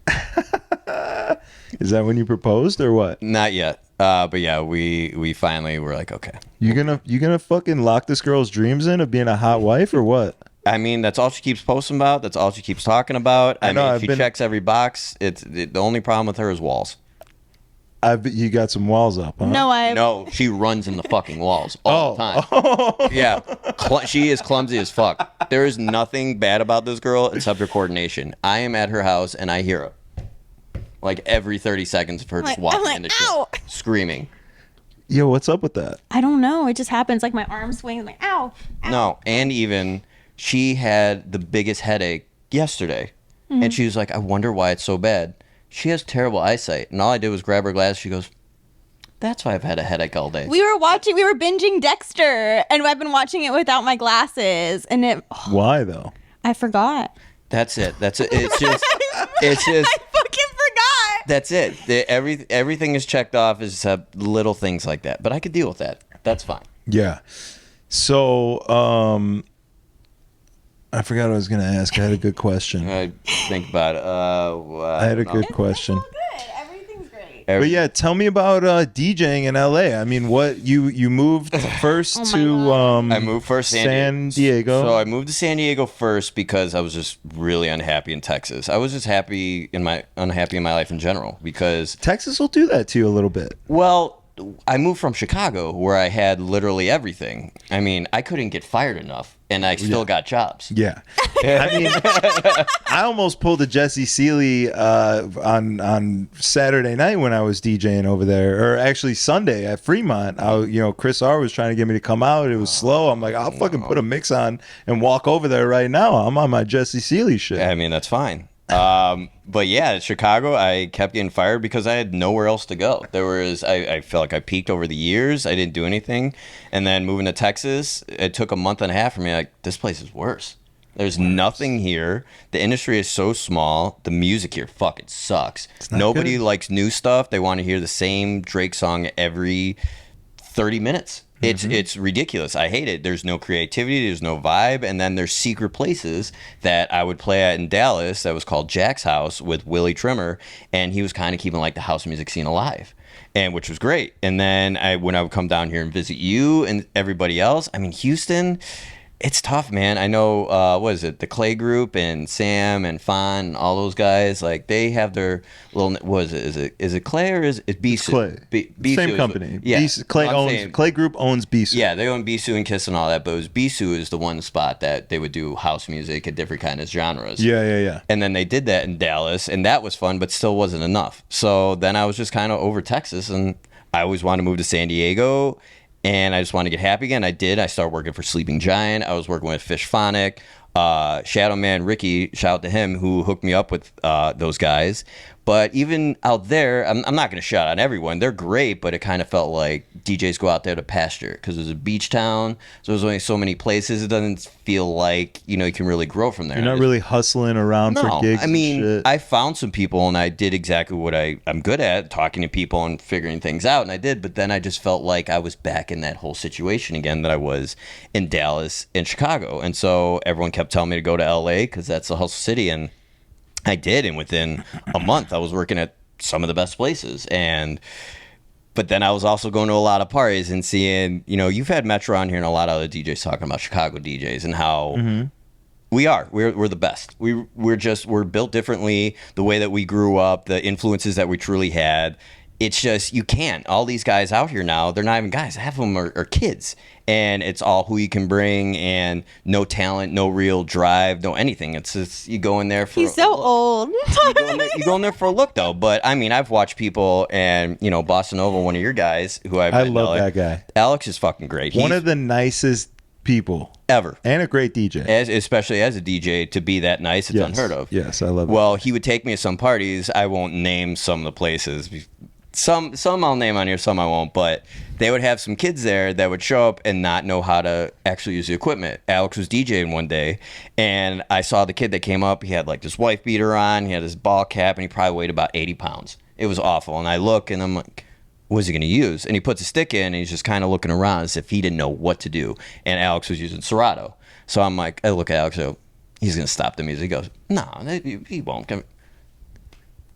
Is that when you proposed or what? Not yet. But yeah, we finally were like, okay. You gonna fucking lock this girl's dreams in of being a hot wife or what? I mean, that's all she keeps posting about. That's all she keeps talking about. I know, mean, I've she been- checks every box. The only problem with her is walls. You got some walls up, huh? No, she runs in the fucking walls all the time. Yeah, she is clumsy as fuck. There is nothing bad about this girl except her coordination. I am at her house and I hear her like every 30 seconds of her just walking into ow. shit, screaming. Yo, what's up with that? I don't know. It just happens. Like my arm swings. Like ow. No, and even she had the biggest headache yesterday, and she was like, "I wonder why it's so bad." She has terrible eyesight, and all I did was grab her glasses. She goes, "That's why I've had a headache all day." We were binging Dexter, and I've been watching it without my glasses, and Why though? I forgot. That's it. It's just. I fucking forgot. That's it. Everything is checked off except little things like that. But I could deal with that. That's fine. Yeah. So, I forgot what I was gonna ask. I had a good question. I think about it. I had a good question. Good. Everything's great. But yeah, tell me about DJing in LA. I mean, what you moved first to I moved first San Diego. So I moved to San Diego first because I was just really unhappy in Texas. I was just unhappy in my life in general because Texas will do that to you a little bit. well, I moved from Chicago where I had literally everything. I mean, I couldn't get fired enough, and I still got jobs. Yeah. I mean, I almost pulled a Jesse SEELY on Saturday night when I was DJing over there, or actually Sunday at Fremont. Chris R was trying to get me to come out. It was slow. I'm like, I'll fucking put a mix on and walk over there right now. I'm on my Jesse SEELY shit. I mean, that's fine. But yeah, Chicago, I kept getting fired because I had nowhere else to go. I felt like I peaked over the years. I didn't do anything. And then moving to Texas, it took a month and a half for me. Like, this place is worse. There's nothing here. The industry is so small. The music here fucking sucks. Nobody likes new stuff. They want to hear the same Drake song every 30 minutes. It's ridiculous. I hate it. There's no creativity. There's no vibe. And then there's secret places that I would play at in Dallas that was called Jack's House with Willie Trimmer. And he was kind of keeping like the house music scene alive, and which was great. And then when I would come down here and visit you and everybody else, I mean, Houston, it's tough, man. I know, what is it? The Clay Group and Sam and Fon and all those guys, like they have their little, what is it? Is it Clay or is it Bisu? Clay. Same company. Yeah. Clay Group owns Bisu. Yeah, they own Bisu and Kiss and all that, but it was Bisu is the one spot that they would do house music at different kind of genres. Yeah. And then they did that in Dallas, and that was fun, but still wasn't enough. So then I was just kind of over Texas, and I always wanted to move to San Diego. And I just wanted to get happy again. I did. I started working for Sleeping Giant. I was working with Fish Phonic. Shadow Man Ricky, shout out to him, who hooked me up with those guys. But even out there, I'm not going to shout out everyone. They're great, but it kind of felt like DJs go out there to pasture because it's a beach town. So there's only so many places. It doesn't feel like, you can really grow from there. You're not really hustling around for gigs. I mean, and shit. I found some people and I did exactly what I'm good at, talking to people and figuring things out. And I did. But then I just felt like I was back in that whole situation again that I was in Dallas and Chicago. And so everyone kept telling me to go to LA because that's the hustle city. And I did, and within a month, I was working at some of the best places. But then I was also going to a lot of parties and seeing, you've had Metro on here and a lot of other DJs talking about Chicago DJs and how we're the best. We're built differently. The way that we grew up, the influences that we truly had. It's just, you can't. All these guys out here now, they're not even guys. Half of them are kids. And it's all who you can bring and no talent, no real drive, no anything. It's just, you go in there for He's so old. you go in there for a look, though. But, I mean, I've watched people and, Bossa Nova, one of your guys, who I love that guy. Alex is fucking great. One of the nicest people ever. And a great DJ. Especially as a DJ, to be that nice, it's unheard of. Yes, I love it. Well, he would take me to some parties. I won't name some of the places. Some I'll name on here, some I won't, but they would have some kids there that would show up and not know how to actually use the equipment. Alex was DJing one day, and I saw the kid that came up. He had like this wife beater on, he had his ball cap, and he probably weighed about 80 pounds. It was awful. And I look, and I'm like, what is he going to use? And he puts a stick in, and he's just kind of looking around as if he didn't know what to do. And Alex was using Serato. So I'm like, I look at Alex, so he's going to stop the music. He goes, no, he won't.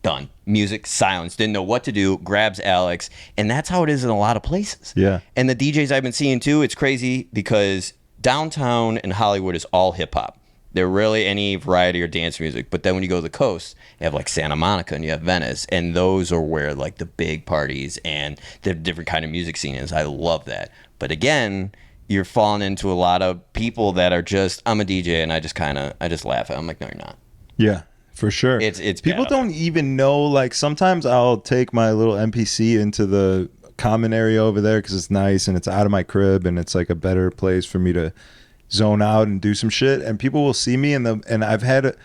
Done. Music, silence. Didn't know what to do. Grabs Alex. And that's how it is in a lot of places. Yeah. And the DJs I've been seeing too, it's crazy because downtown and Hollywood is all hip hop. There rarely any variety or dance music. But then when you go to the coast, you have like Santa Monica and you have Venice. And those are where like the big parties and the different kind of music scene is. I love that. But again, you're falling into a lot of people that are just, I'm a DJ, and I just laugh at it. I'm like, no, you're not. Yeah. For sure. It's people don't even know, like sometimes I'll take my little MPC into the common area over there because it's nice and it's out of my crib and it's like a better place for me to zone out and do some shit, and people will see me and I've had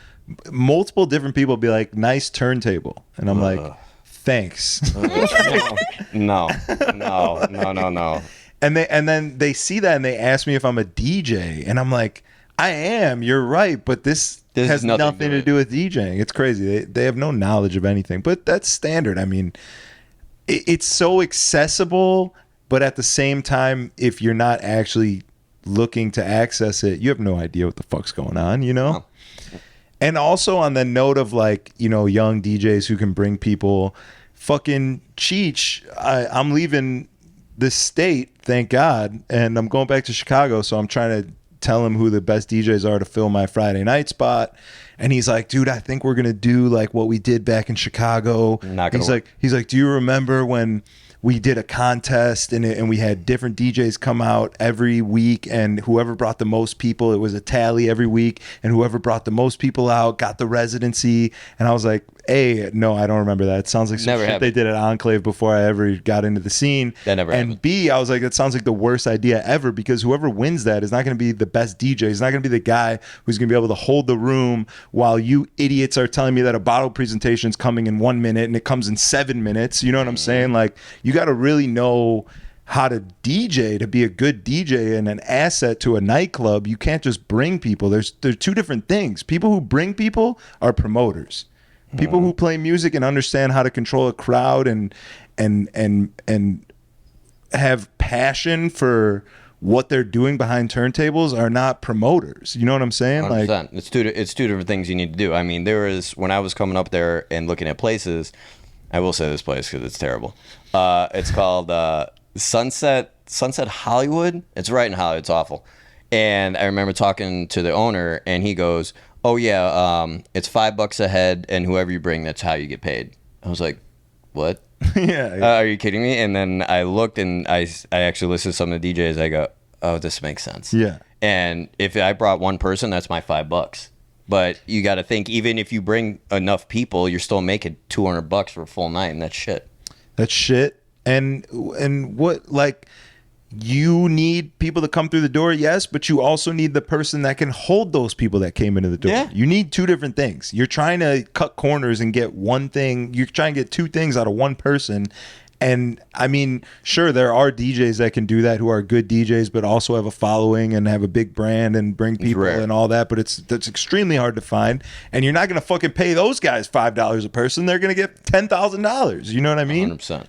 multiple different people be like, nice turntable, and I'm like, thanks. No. And then they see that and they ask me if I'm a DJ, and I'm like, I am, you're right, but this has nothing to do with DJing. It's crazy. They have no knowledge of anything, but that's standard. I mean, it's so accessible, but at the same time, if you're not actually looking to access it, you have no idea what the fuck's going on, Oh. And also on the note of like, young DJs who can bring people fucking Cheech, I'm leaving this state, thank God, and I'm going back to Chicago, so I'm trying to tell him who the best DJs are to fill my Friday night spot. And he's like, dude, I think we're gonna do like what we did back in Chicago. He's like, do you remember when we did a contest and we had different DJs come out every week, and whoever brought the most people, it was a tally every week, and whoever brought the most people out got the residency. And I was like, A, no, I don't remember that. It sounds like some shit they did at Enclave before I ever got into the scene. That never happened. And B, I was like, that sounds like the worst idea ever, because whoever wins that is not going to be the best DJ. He's not going to be the guy who's going to be able to hold the room while you idiots are telling me that a bottle presentation is coming in 1 minute and it comes in 7 minutes. You know what I'm saying? Like, you got to really know how to DJ to be a good DJ and an asset to a nightclub. You can't just bring people. There's two different things. People who bring people are promoters. People who play music and understand how to control a crowd and have passion for what they're doing behind turntables are not promoters. You know what I'm saying? 100%. Like, it's two different things you need to do. I mean, when I was coming up there and looking at places, I will say this place because it's terrible. It's called Sunset Hollywood. It's right in Hollywood. It's awful. And I remember talking to the owner, and he goes, "Oh yeah, it's $5 a head, and whoever you bring, that's how you get paid." I was like, "What? yeah. Are you kidding me?" And then I looked, and I actually listened to some of the DJs. I go, "Oh, this makes sense." Yeah. And if I brought one person, that's my $5. But you got to think, even if you bring enough people, you're still making $200 for a full night, and that's shit. That's shit. And what, like, you need people to come through the door, yes, but you also need the person that can hold those people that came into the door. Yeah. You need two different things. You're trying to cut corners and get one thing. You're trying to get two things out of one person. And I mean, sure, there are DJs that can do that who are good DJs, but also have a following and have a big brand and bring people and all that. But that's extremely hard to find. And you're not going to fucking pay those guys $5 a person. They're going to get $10,000. You know what I mean? 100%.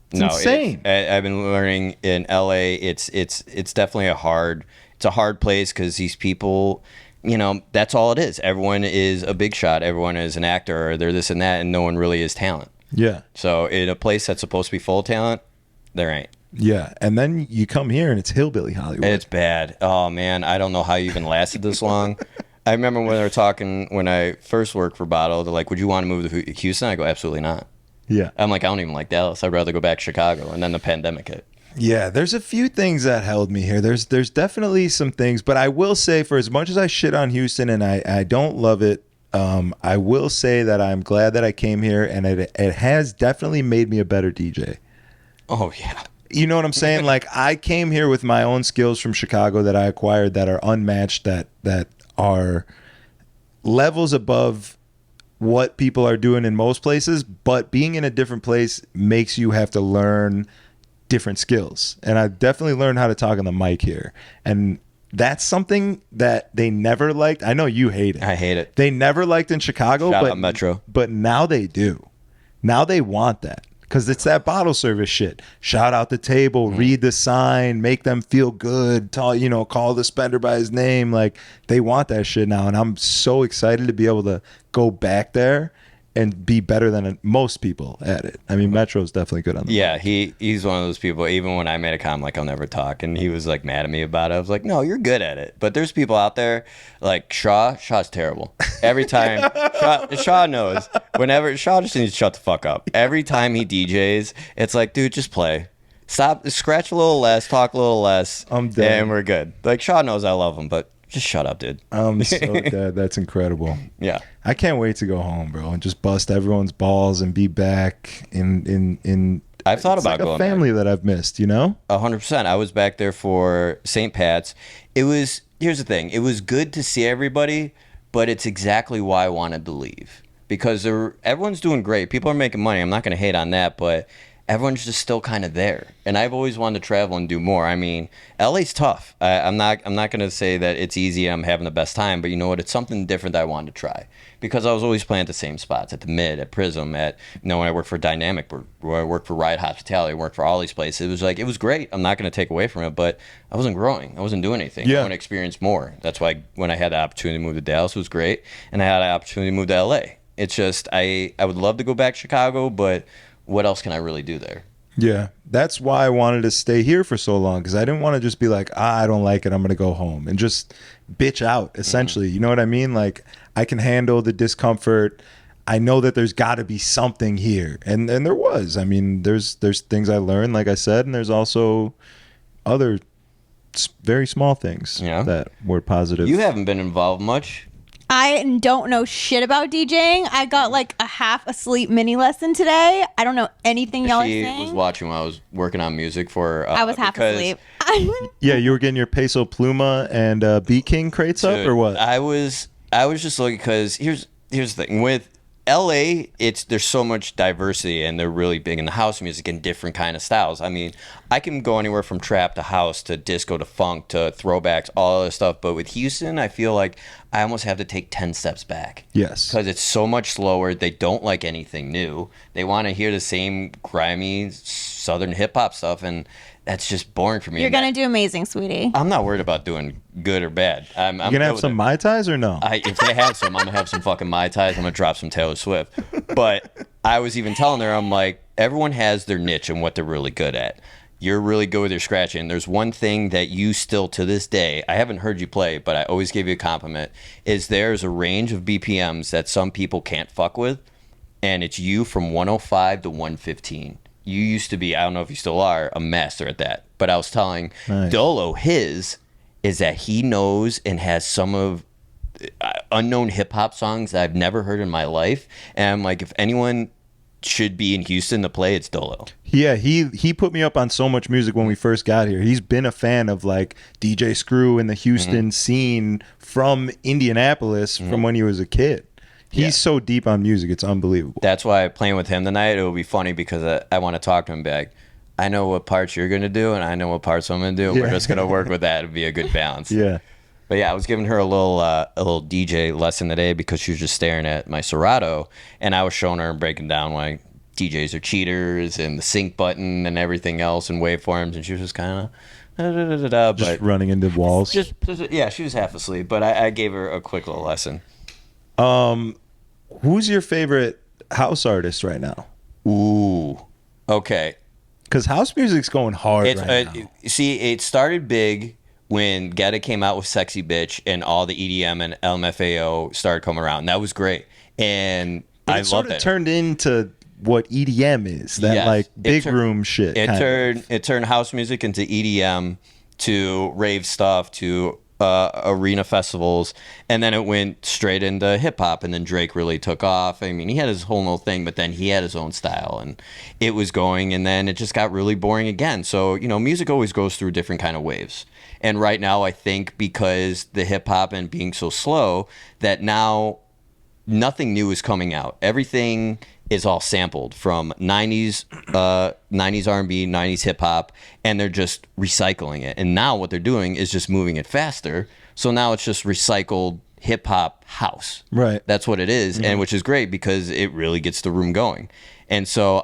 It's insane. I've been learning in LA. It's definitely a hard place because these people, you know, that's all it is. Everyone is a big shot. Everyone is an actor, or they're this and that, and no one really is talent. Yeah. So in a place that's supposed to be full of talent, there ain't. Yeah, and then you come here and it's hillbilly Hollywood. It's bad. Oh man, I don't know how you even lasted this long. I remember when they were talking when I first worked for Bottle. They're like, "Would you want to move to Houston?" I go, "Absolutely not." Yeah. I'm like, I don't even like Dallas. I'd rather go back to Chicago. And then the pandemic hit. Yeah, there's a few things that held me here. There's definitely some things, but I will say, for as much as I shit on Houston and I don't love it, I will say that I'm glad that I came here, and it has definitely made me a better DJ. Oh yeah. You know what I'm saying? Like, I came here with my own skills from Chicago that I acquired that are unmatched, that are levels above what people are doing in most places, but being in a different place makes you have to learn different skills. And I definitely learned how to talk on the mic here. And that's something that they never liked. I know you hate it. I hate it. They never liked in Chicago, Shout out Metro. But now they do. Now they want that. Because it's that bottle service shit. Shout out the table, read the sign, make them feel good, call the spender by his name. Like, they want that shit now. And I'm so excited to be able to go back there and be better than most people at it. I mean, Metro's definitely good on that. Yeah, he's one of those people. Even when I made a comment like I'll never talk, and he was like mad at me about it, I was like, no, you're good at it. But there's people out there like Shaw's terrible. Every time Shaw knows. Whenever Shaw just needs to shut the fuck up. Every time he DJs, it's like, dude, just play. Stop, scratch a little less, talk a little less, I'm dead. And we're good. Like, Shaw knows I love him, but just shut up, dude. I'm so dead. That's incredible. Yeah. I can't wait to go home, bro, and just bust everyone's balls and be back in I've thought about going a family that I've missed, 100%. I was back there for St. Pat's. Here's the thing. It was good to see everybody, but it's exactly why I wanted to leave. Because everyone's doing great. People are making money. I'm not going to hate on that, but everyone's just still kind of there. And I've always wanted to travel and do more. I mean, LA's tough. I'm not going to say that it's easy and I'm having the best time, but you know what? It's something different that I wanted to try. Because I was always playing at the same spots, at the Mid, at Prism, when I worked for Dynamic, where I worked for Riot Hospitality, I worked for all these places. It was great. I'm not going to take away from it, but I wasn't growing. I wasn't doing anything. Yeah. I want to experience more. That's why when I had the opportunity to move to Dallas, it was great. And I had the opportunity to move to LA. It's just, I would love to go back to Chicago, but what else can I really do there? Yeah, that's why I wanted to stay here for so long, because I didn't want to just be like, I don't like it, I'm going to go home and just bitch out, essentially. You know what I mean? Like, I can handle the discomfort. I know that there's got to be something here. And there was. I mean, there's things I learned, like I said, and there's also other very small things that were positive. You haven't been involved much. I don't know shit about DJing. I got like a half asleep mini lesson today. I don't know anything y'all are saying. She was watching while I was working on music for I was half asleep. Yeah, you were getting your Peso Pluma and Beat King crates up, or what? I was just looking, because here's the thing with LA, there's so much diversity, and they're really big in the house music and different kind of styles. I mean, I can go anywhere from trap to house to disco to funk to throwbacks, all this stuff. But with Houston, I feel like I almost have to take 10 steps back. Yes. Because it's so much slower. They don't like anything new. They want to hear the same grimy Southern hip hop stuff, and that's just boring for me. You're going to do amazing, sweetie. I'm not worried about doing good or bad. I'm going to have some Mai Tais or no? If they have some, I'm going to have some fucking Mai Tais. I'm going to drop some Taylor Swift. But I was even telling her, I'm like, everyone has their niche and what they're really good at. You're really good with your scratching. There's one thing that you still, to this day, I haven't heard you play, but I always give you a compliment, is there's a range of BPMs that some people can't fuck with, and it's you from 105 to 115. You used to be, I don't know if you still are, a master at that. But I was telling Dolo, his is that he knows and has some of unknown hip-hop songs that I've never heard in my life. And I'm like, if anyone should be in Houston to play, it's Dolo. Yeah, he put me up on so much music when we first got here. He's been a fan of like DJ Screw and the Houston scene from Indianapolis from when he was a kid. He's so deep on music, it's unbelievable. That's why playing with him tonight, it will be funny, because I want to talk to him back. I know what parts you're going to do, and I know what parts I'm going to do. Yeah. We're just going to work with that. It'll be a good balance. Yeah. But yeah, I was giving her a little DJ lesson today, because she was just staring at my Serato, and I was showing her and breaking down why DJs are cheaters and the sync button and everything else and waveforms, and she was just kind of just running into walls. Yeah, she was half asleep, but I gave her a quick little lesson. Who's your favorite house artist right now? Ooh, okay. Because house music's going hard right now. See, it started big when Getta came out with Sexy Bitch, and all the EDM and LMFAO started coming around. And that was great. And I loved it. It turned into what EDM is, like big room shit. It turned house music into EDM, to rave stuff, to arena festivals, and then it went straight into hip hop, and then Drake really took off. I mean, he had his whole little thing, but then he had his own style, and it was going, and then it just got really boring again. So, you know, music always goes through different kind of waves. And right now, I think because the hip hop and being so slow, that now nothing new is coming out. Everything is all sampled from 90s R&B, 90s hip hop, and they're just recycling it. And now what they're doing is just moving it faster. So now it's just recycled hip hop house. Right. That's what it is, and which is great, because it really gets the room going. And so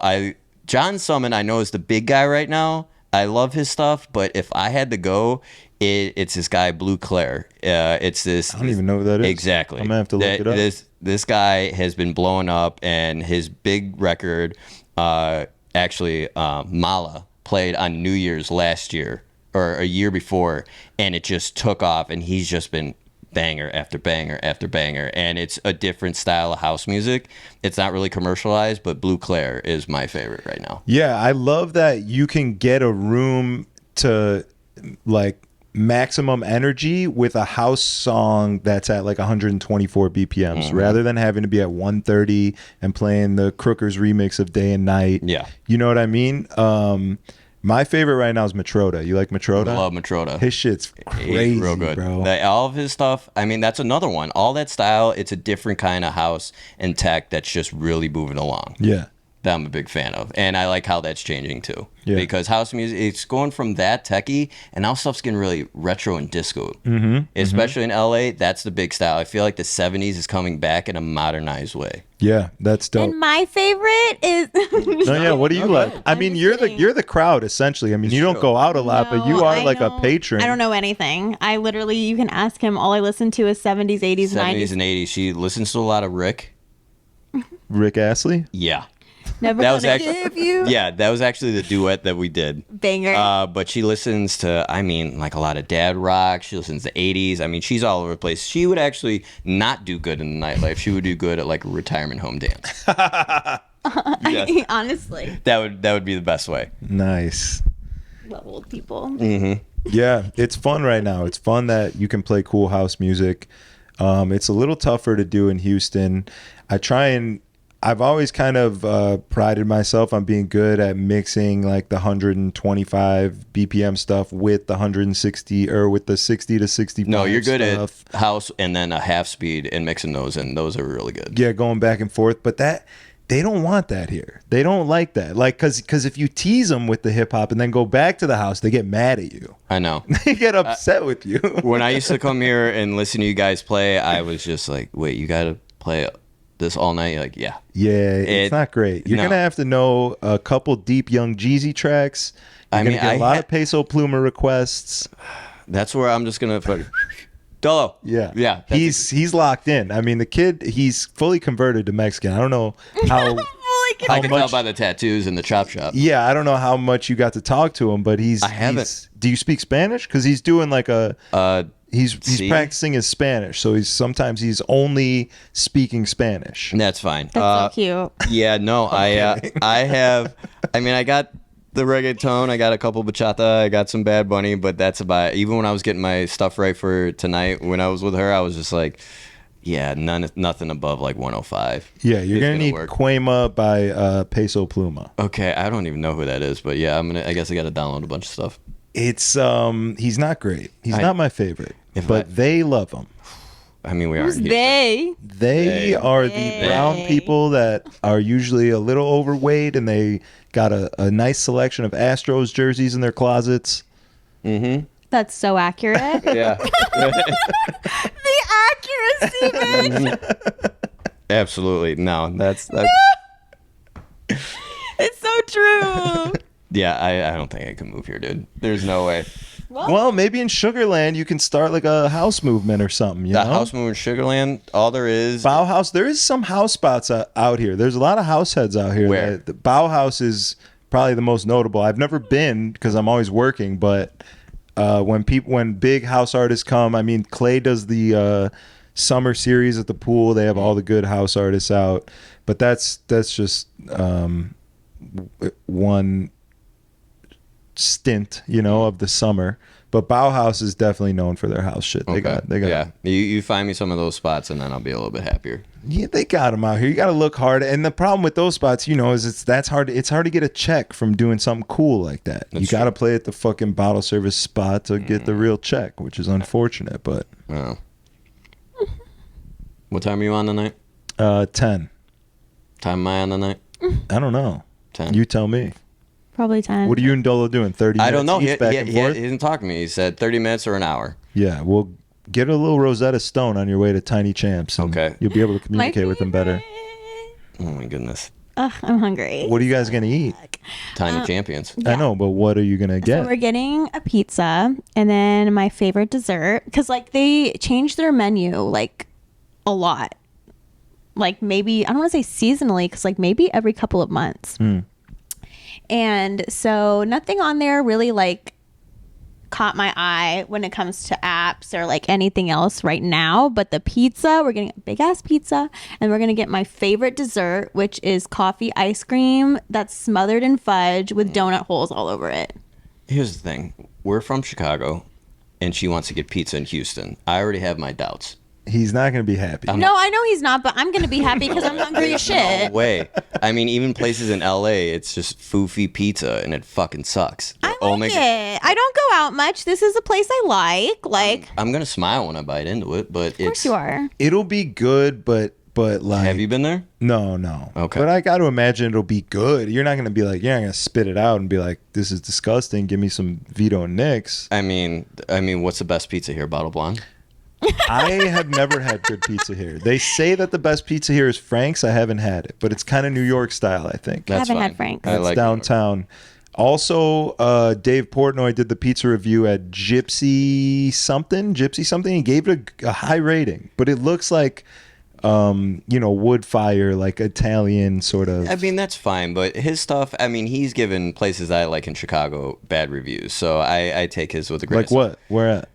John Summon, I know, is the big guy right now. I love his stuff, but if I had to go, it's this guy Blue Claire. It's this. I don't even know who that is. Exactly. I'm gonna have to look it up. This guy has been blowing up, and his big record, actually, Mala played on New Year's last year or a year before, and it just took off, and he's just been banger after banger after banger, and it's a different style of house music. It's not really commercialized, but Blue Claire is my favorite right now. Yeah, I love that you can get a room to like maximum energy with a house song that's at like 124 BPMs rather than having to be at 130 and playing the Crookers remix of Day and Night. Yeah. You know what I mean? My favorite right now is Matroda. You like Matroda? I love Matroda. His shit's crazy, real good, bro. All of his stuff, I mean, that's another one. All that style, it's a different kind of house and tech that's just really moving along. Yeah. That I'm a big fan of. And I like how that's changing too. Yeah. Because house music, it's going from that techie, and now stuff's getting really retro and disco. Especially in LA, that's the big style. I feel like the 70s is coming back in a modernized way. Yeah, that's dope. And my favorite is No, yeah, what do you like? I mean, you're the crowd essentially. I mean, you don't go out a lot, but you are like a patron. I don't know anything. I literally, you can ask him. All I listen to is 70s, 80s, 90s. and 80s. She listens to a lot of Rick. Rick Astley? Yeah. Never That gonna was actually- give you. Yeah, that was actually the duet that we did. Banger. But she listens to, I mean, like a lot of dad rock. She listens to 80s. I mean, she's all over the place. She would actually not do good in the nightlife. She would do good at like a retirement home dance. Yeah. Honestly, That would be the best way. Nice. love old people. Yeah, it's fun right now. It's fun that you can play cool house music. It's a little tougher to do in Houston. I've always kind of prided myself on being good at mixing like the 125 BPM stuff with the 160 or with the 60 to 65. No, you're good stuff. at house and then a half speed and mixing those, and those are really good. Yeah, going back and forth. But they don't want that here. They don't like that. Like, because if you tease them with the hip hop and then go back to the house, they get mad at you. I know. They get upset with you. When I used to come here and listen to you guys play, I was just like, wait, you got to play this all night? You're like, yeah. Yeah, it's not great. You're no. gonna have to know a couple deep Young Jeezy tracks. You're gonna get a lot of Peso Pluma requests. That's where I'm just gonna put Dolo. Yeah. He's locked in. I mean, the kid, he's fully converted to Mexican. I don't know how. I can tell by the tattoos and the chop shop. Yeah, I don't know how much you got to talk to him, but I haven't. Do you speak Spanish? Because he's doing like a. He's practicing his Spanish, so sometimes he's only speaking Spanish. That's fine. That's so cute. Yeah, no, I have. I mean, I got the reggaeton, I got a couple bachata, I got some Bad Bunny, but that's about. Even when I was getting my stuff right for tonight, when I was with her, I was just like, yeah, nothing above like 105. Yeah, you're gonna need work. Quema by Peso Pluma. Okay, I don't even know who that is, but yeah, I guess I got to download a bunch of stuff. It's he's not great. He's not my favorite, but they love him. I mean, we Who's aren't. they? They are the brown people that are usually a little overweight, and they got a nice selection of Astros jerseys in their closets. Mm-hmm. That's so accurate. Yeah. The accuracy, bitch. Absolutely. No, that's It's so true. yeah, I don't think I can move here, dude. There's no way. Well, maybe in Sugarland you can start like a house movement or something. You The know? house move in Sugarland, all there is. Bauhaus. There is some house spots out here. There's a lot of house heads out here. Where? The Bauhaus is probably the most notable. I've never been because I'm always working, but when big house artists come, I mean, Clay does the summer series at the pool. They have all the good house artists out, but that's just one stint, of the summer. But Bauhaus is definitely known for their house shit. They got yeah. You find me some of those spots, and then I'll be a little bit happier. Yeah, they got them out here. You got to look hard, and the problem with those spots, is it's hard to get a check from doing something cool like that. You got to play at the fucking bottle service spot to get the real check, which is unfortunate. But oh. What time are you on tonight? 10. Time am I on tonight? I don't know. 10. You tell me. Probably 10. What are you and Dolo doing? 30 minutes I don't know. each back and He forth? didn't talk to me. He said 30 minutes or an hour. Yeah, well, get a little Rosetta Stone on your way to Tiny Champs. And Okay. you'll be able to communicate with them better. Oh my goodness. Ugh, I'm hungry. What are you guys going to eat? Tiny champions. I know, but what are you going to get? So we're getting a pizza and then my favorite dessert. Because, they change their menu, a lot. Maybe, I don't want to say seasonally, because, maybe every couple of months. And so nothing on there really, caught my eye when it comes to apps or anything else right now. But the pizza, we're getting a big ass pizza, and we're gonna get my favorite dessert, which is coffee ice cream that's smothered in fudge with donut holes all over it. Here's the thing. We're from Chicago, and she wants to get pizza in Houston. I already have my doubts. He's not going to be happy. No, I know he's not, but I'm gonna be happy because I'm hungry as shit. No way. I mean, even places in LA, it's just foofy pizza, and it fucking sucks. I like it. I don't go out much. This is a place I like. I'm gonna smile when I bite into it, but Of course you are. It'll be good, but Have you been there? No. Okay. But I got to imagine it'll be good. You're not going to be like, you're not going to spit it out and be like, this is disgusting. Give me some Vito and Nick's. I mean, what's the best pizza here? Bottle Blonde? I have never had good pizza here. They say that the best pizza here is Frank's. I haven't had it, but it's kind of New York style, I think. That's haven't fine. had Frank's. I It's like downtown. Also, Dave Portnoy did the pizza review at Gypsy something. He gave it a high rating, but it looks like wood fire, like Italian sort of. I mean, that's fine, but his stuff, I mean, he's given places I like in Chicago bad reviews, so I take his with a grain of Like what? Where at?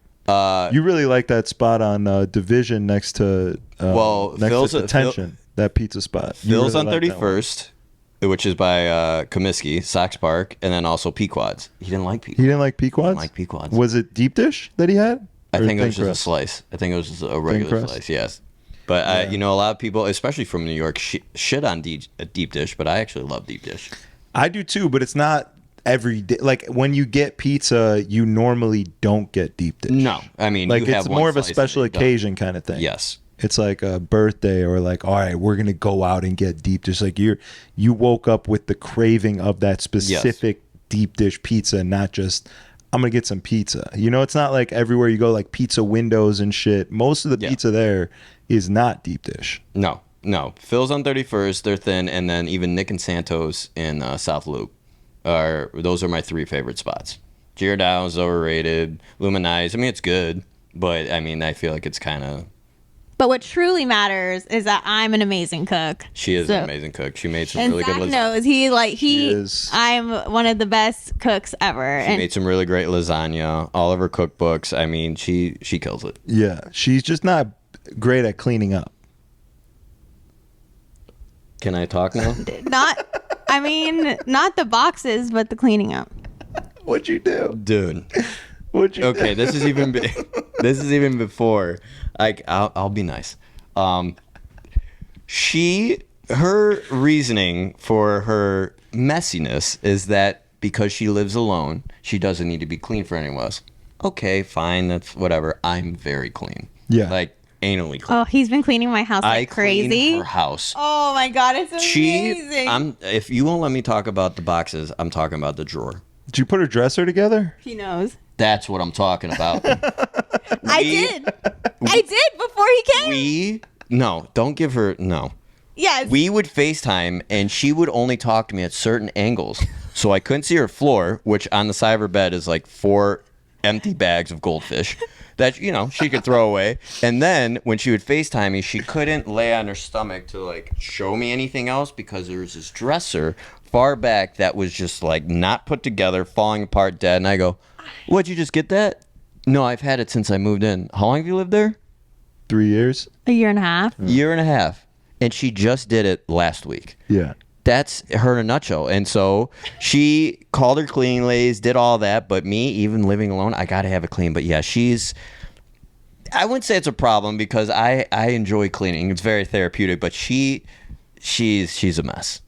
You really like that spot on Division next to Phil's Detention, that pizza spot. Phil's really on like that 31st, which is by Comiskey, Sox Park, and then also Pequod's. He didn't like Pequod's. He didn't like Pequod's? Like Pequod's. Was it deep dish that he had? I Or think it was thin just crust? a slice. I think it was just a regular crust? slice, yes. But, a lot of people, especially from New York, shit on deep dish, but I actually love deep dish. I do too, but it's not every day. Like when you get pizza, you normally don't get deep dish. No. I mean, like you have it's one more of a slice special and you're done. occasion kind of thing. Yes. It's like a birthday or like, all right, we're gonna go out and get deep dish. Like you woke up with the craving of that specific deep dish pizza, not just I'm gonna get some pizza. It's not like everywhere you go, like Pizza Windows and shit. Most of the pizza there is not deep dish. No. Phil's on 31st, they're thin, and then even Nick and Santos in South Loop those are my three favorite spots. Giordano's overrated. Luminize, I mean, it's good, but I mean, I feel like it's kind of. But what truly matters is that I'm an amazing cook. She is an amazing cook. She made some and really Zach good lasagna. knows She is. I'm one of the best cooks ever. She made some really great lasagna. All of her cookbooks. I mean, she kills it. Yeah, she's just not great at cleaning up. Can I talk now? not the boxes, but the cleaning up. What'd you do? Dude. What'd you do? Okay, this is even before. I'll be nice. Her reasoning for her messiness is that because she lives alone, she doesn't need to be clean for anyone else. Okay, fine, that's whatever. I'm very clean. Yeah. Like anally clean. Oh, he's been cleaning my house like crazy. Clean her house. Oh my god, it's amazing. If you won't let me talk about the boxes, I'm talking about the drawer. Did you put her dresser together? He knows. That's what I'm talking about. I did before he came. No, don't give her, no. Yes. We would FaceTime, and she would only talk to me at certain angles. So I couldn't see her floor, which on the side of her bed is like 4 empty bags of goldfish that, she could throw away. And then when she would FaceTime me, she couldn't lay on her stomach to, like, show me anything else because there was this dresser far back that was just, like, not put together, falling apart, dead. And I go, what'd you just get that? No, I've had it since I moved in. How long have you lived there? 3 years. A year and a half. Year and a half. And she just did it last week. Yeah. That's her in a nutshell. And so she called her cleaning ladies, did all that. But me, even living alone, I got to have it clean. But yeah, I wouldn't say it's a problem because I enjoy cleaning. It's very therapeutic. But she's a mess.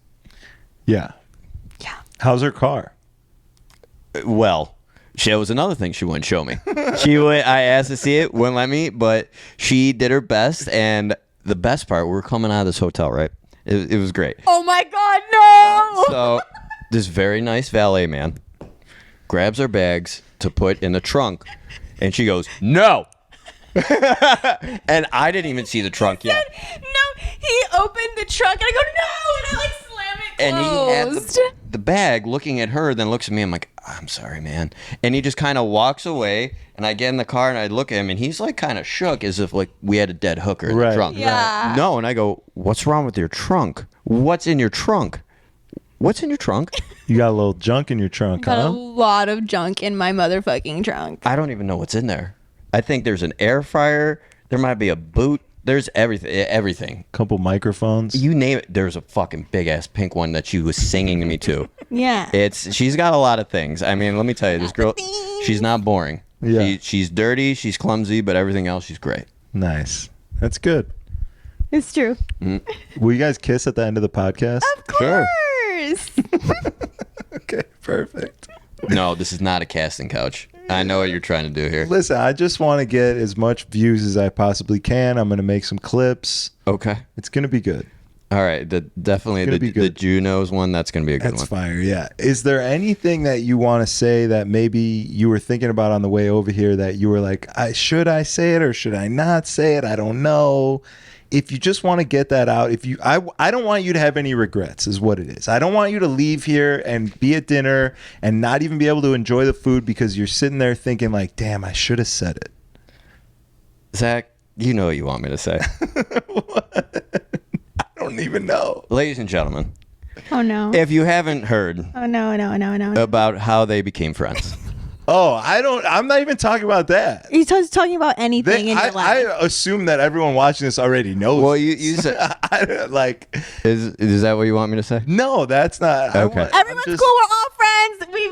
Yeah. Yeah. How's her car? Well, that was another thing she wouldn't show me. I asked to see it, wouldn't let me. But she did her best. And the best part, we were coming out of this hotel, right? It was great. Oh my god, no! So this very nice valet man grabs our bags to put in the trunk, and she goes, no! And I didn't even see the trunk yet. No, he opened the trunk, and I go, no! And I like slam it And closed. he had the bag looking at her, then looks at me. I'm like, I'm sorry, man. And he just kind of walks away, and I get in the car, and I look at him, and he's like kind of shook as if like we had a dead hooker in the trunk. Yeah. No, and I go, what's wrong with your trunk? What's in your trunk? What's in your trunk? You got a little junk in your trunk, Got a huh? lot of junk in my motherfucking trunk. I don't even know what's in there. I think there's an air fryer. There might be a boot. There's everything. Couple microphones. You name it. There's a fucking big ass pink one that she was singing to me to. Yeah. She's got a lot of things. I mean, let me tell you, this girl, she's not boring. Yeah. She's dirty, she's clumsy, but everything else, she's great. Nice. That's good. It's true. Will you guys kiss at the end of the podcast? Of course. Okay, perfect. No, this is not a casting couch. I know what you're trying to do here. Listen, I just want to get as much views as I possibly can. I'm going to make some clips. Okay. It's going to be good. All right. Definitely It's gonna be the good. Junos one, that's going to be a good That's one. fire, yeah. Is there anything that you want to say that maybe you were thinking about on the way over here that you were like, should I say it or should I not say it? I don't know. If you just want to get that out, I don't want you to have any regrets is what it is. I don't want you to leave here and be at dinner and not even be able to enjoy the food because you're sitting there thinking like, damn, I should have said it. Zach, You know what you want me to say. I don't even know. Ladies and gentlemen, Oh no. if you haven't heard Oh no. about how they became friends. Oh, I'm not even talking about that. He's talking about anything in your I life. assume that everyone watching this already knows. Well, you said, is that what you want me to say? No, that's not. Okay. Everyone's cool.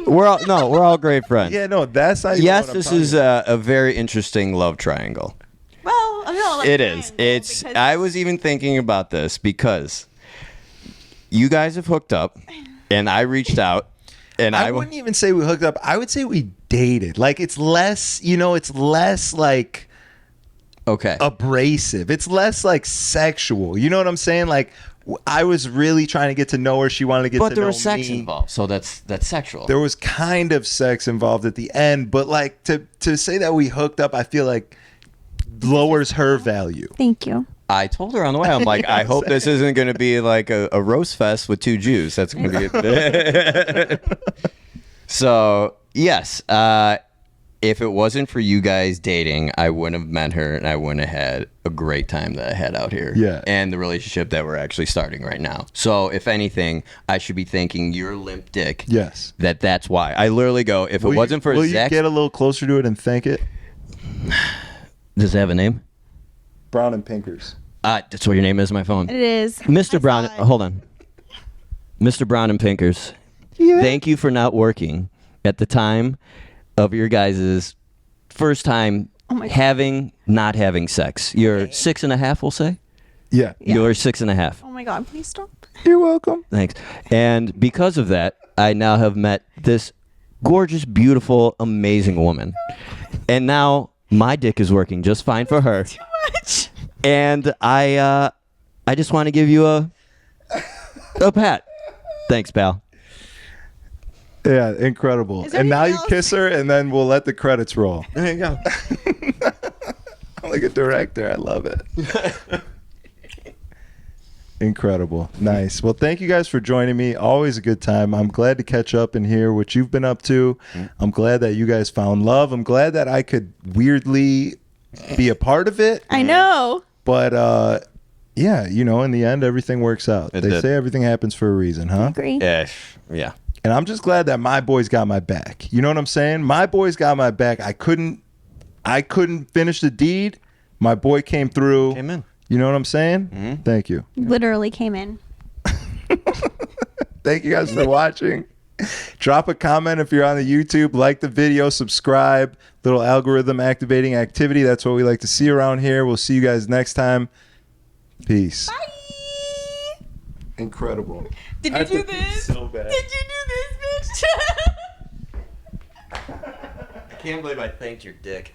We're all friends. We're all great friends. Yeah, no, that's not. Even Yes, what I'm this talking is about. a very interesting love triangle. Well, no, like It is. because- I was even thinking about this because you guys have hooked up, and I reached out, and I wouldn't even say we hooked up. I would say we dated. Like it's less, it's less like okay. abrasive. It's less like sexual. You know what I'm saying? Like I was really trying to get to know her. She wanted to get But to there know was sex me. involved, so that's sexual. There was kind of sex involved at the end, but like to say that we hooked up, I feel like lowers her value. Thank you. I told her on the way, I'm like, I hope this isn't going to be like a roast fest with two Jews. That's going to be it. So, yes, if it wasn't for you guys dating, I wouldn't have met her and I wouldn't have had a great time that I had out here. Yeah. And the relationship that we're actually starting right now. So, if anything, I should be thanking your limp dick. Yes. That's why. I literally go, if it wasn't for will Zach. you get a little closer to it and thank it? Does it have a name? Brown and Pinkers. That's what your name is on my phone. It is. Mr. Brown, hold on. Mr. Brown and Pinkers, thank you for not working at the time of your guys' first time my not having sex. You're 6.5, we'll say? Yeah. You're 6.5. Oh my God! Please stop. You're welcome. Thanks. And because of that, I now have met this gorgeous, beautiful, amazing woman. And now my dick is working just fine for her. Too much. And I just want to give you a pat. Thanks, pal. Yeah, incredible. Is there And now you anything else? kiss her, and then we'll let the credits roll. There you go. I'm like a director. I love it. Incredible. Nice. Well, thank you guys for joining me. Always a good time. I'm glad to catch up and hear what you've been up to. I'm glad that you guys found love. I'm glad that I could weirdly be a part of it. I know. But yeah, in the end, everything works out. It They did. say everything happens for a reason, huh? Agree. Yeah. And I'm just glad that my boys got my back. You know what I'm saying? My boys got my back. I couldn't finish the deed. My boy came through. Came in. You know what I'm saying? Mm-hmm. Thank you. Literally came in. Thank you guys for watching. Drop a comment if you're on the YouTube. Like the video. Subscribe. Little algorithm activating activity. That's what we like to see around here. We'll see you guys next time. Peace. Bye. Incredible. Did I you have do to pee this? so bad. Did you do this, bitch? I can't believe I thanked your dick.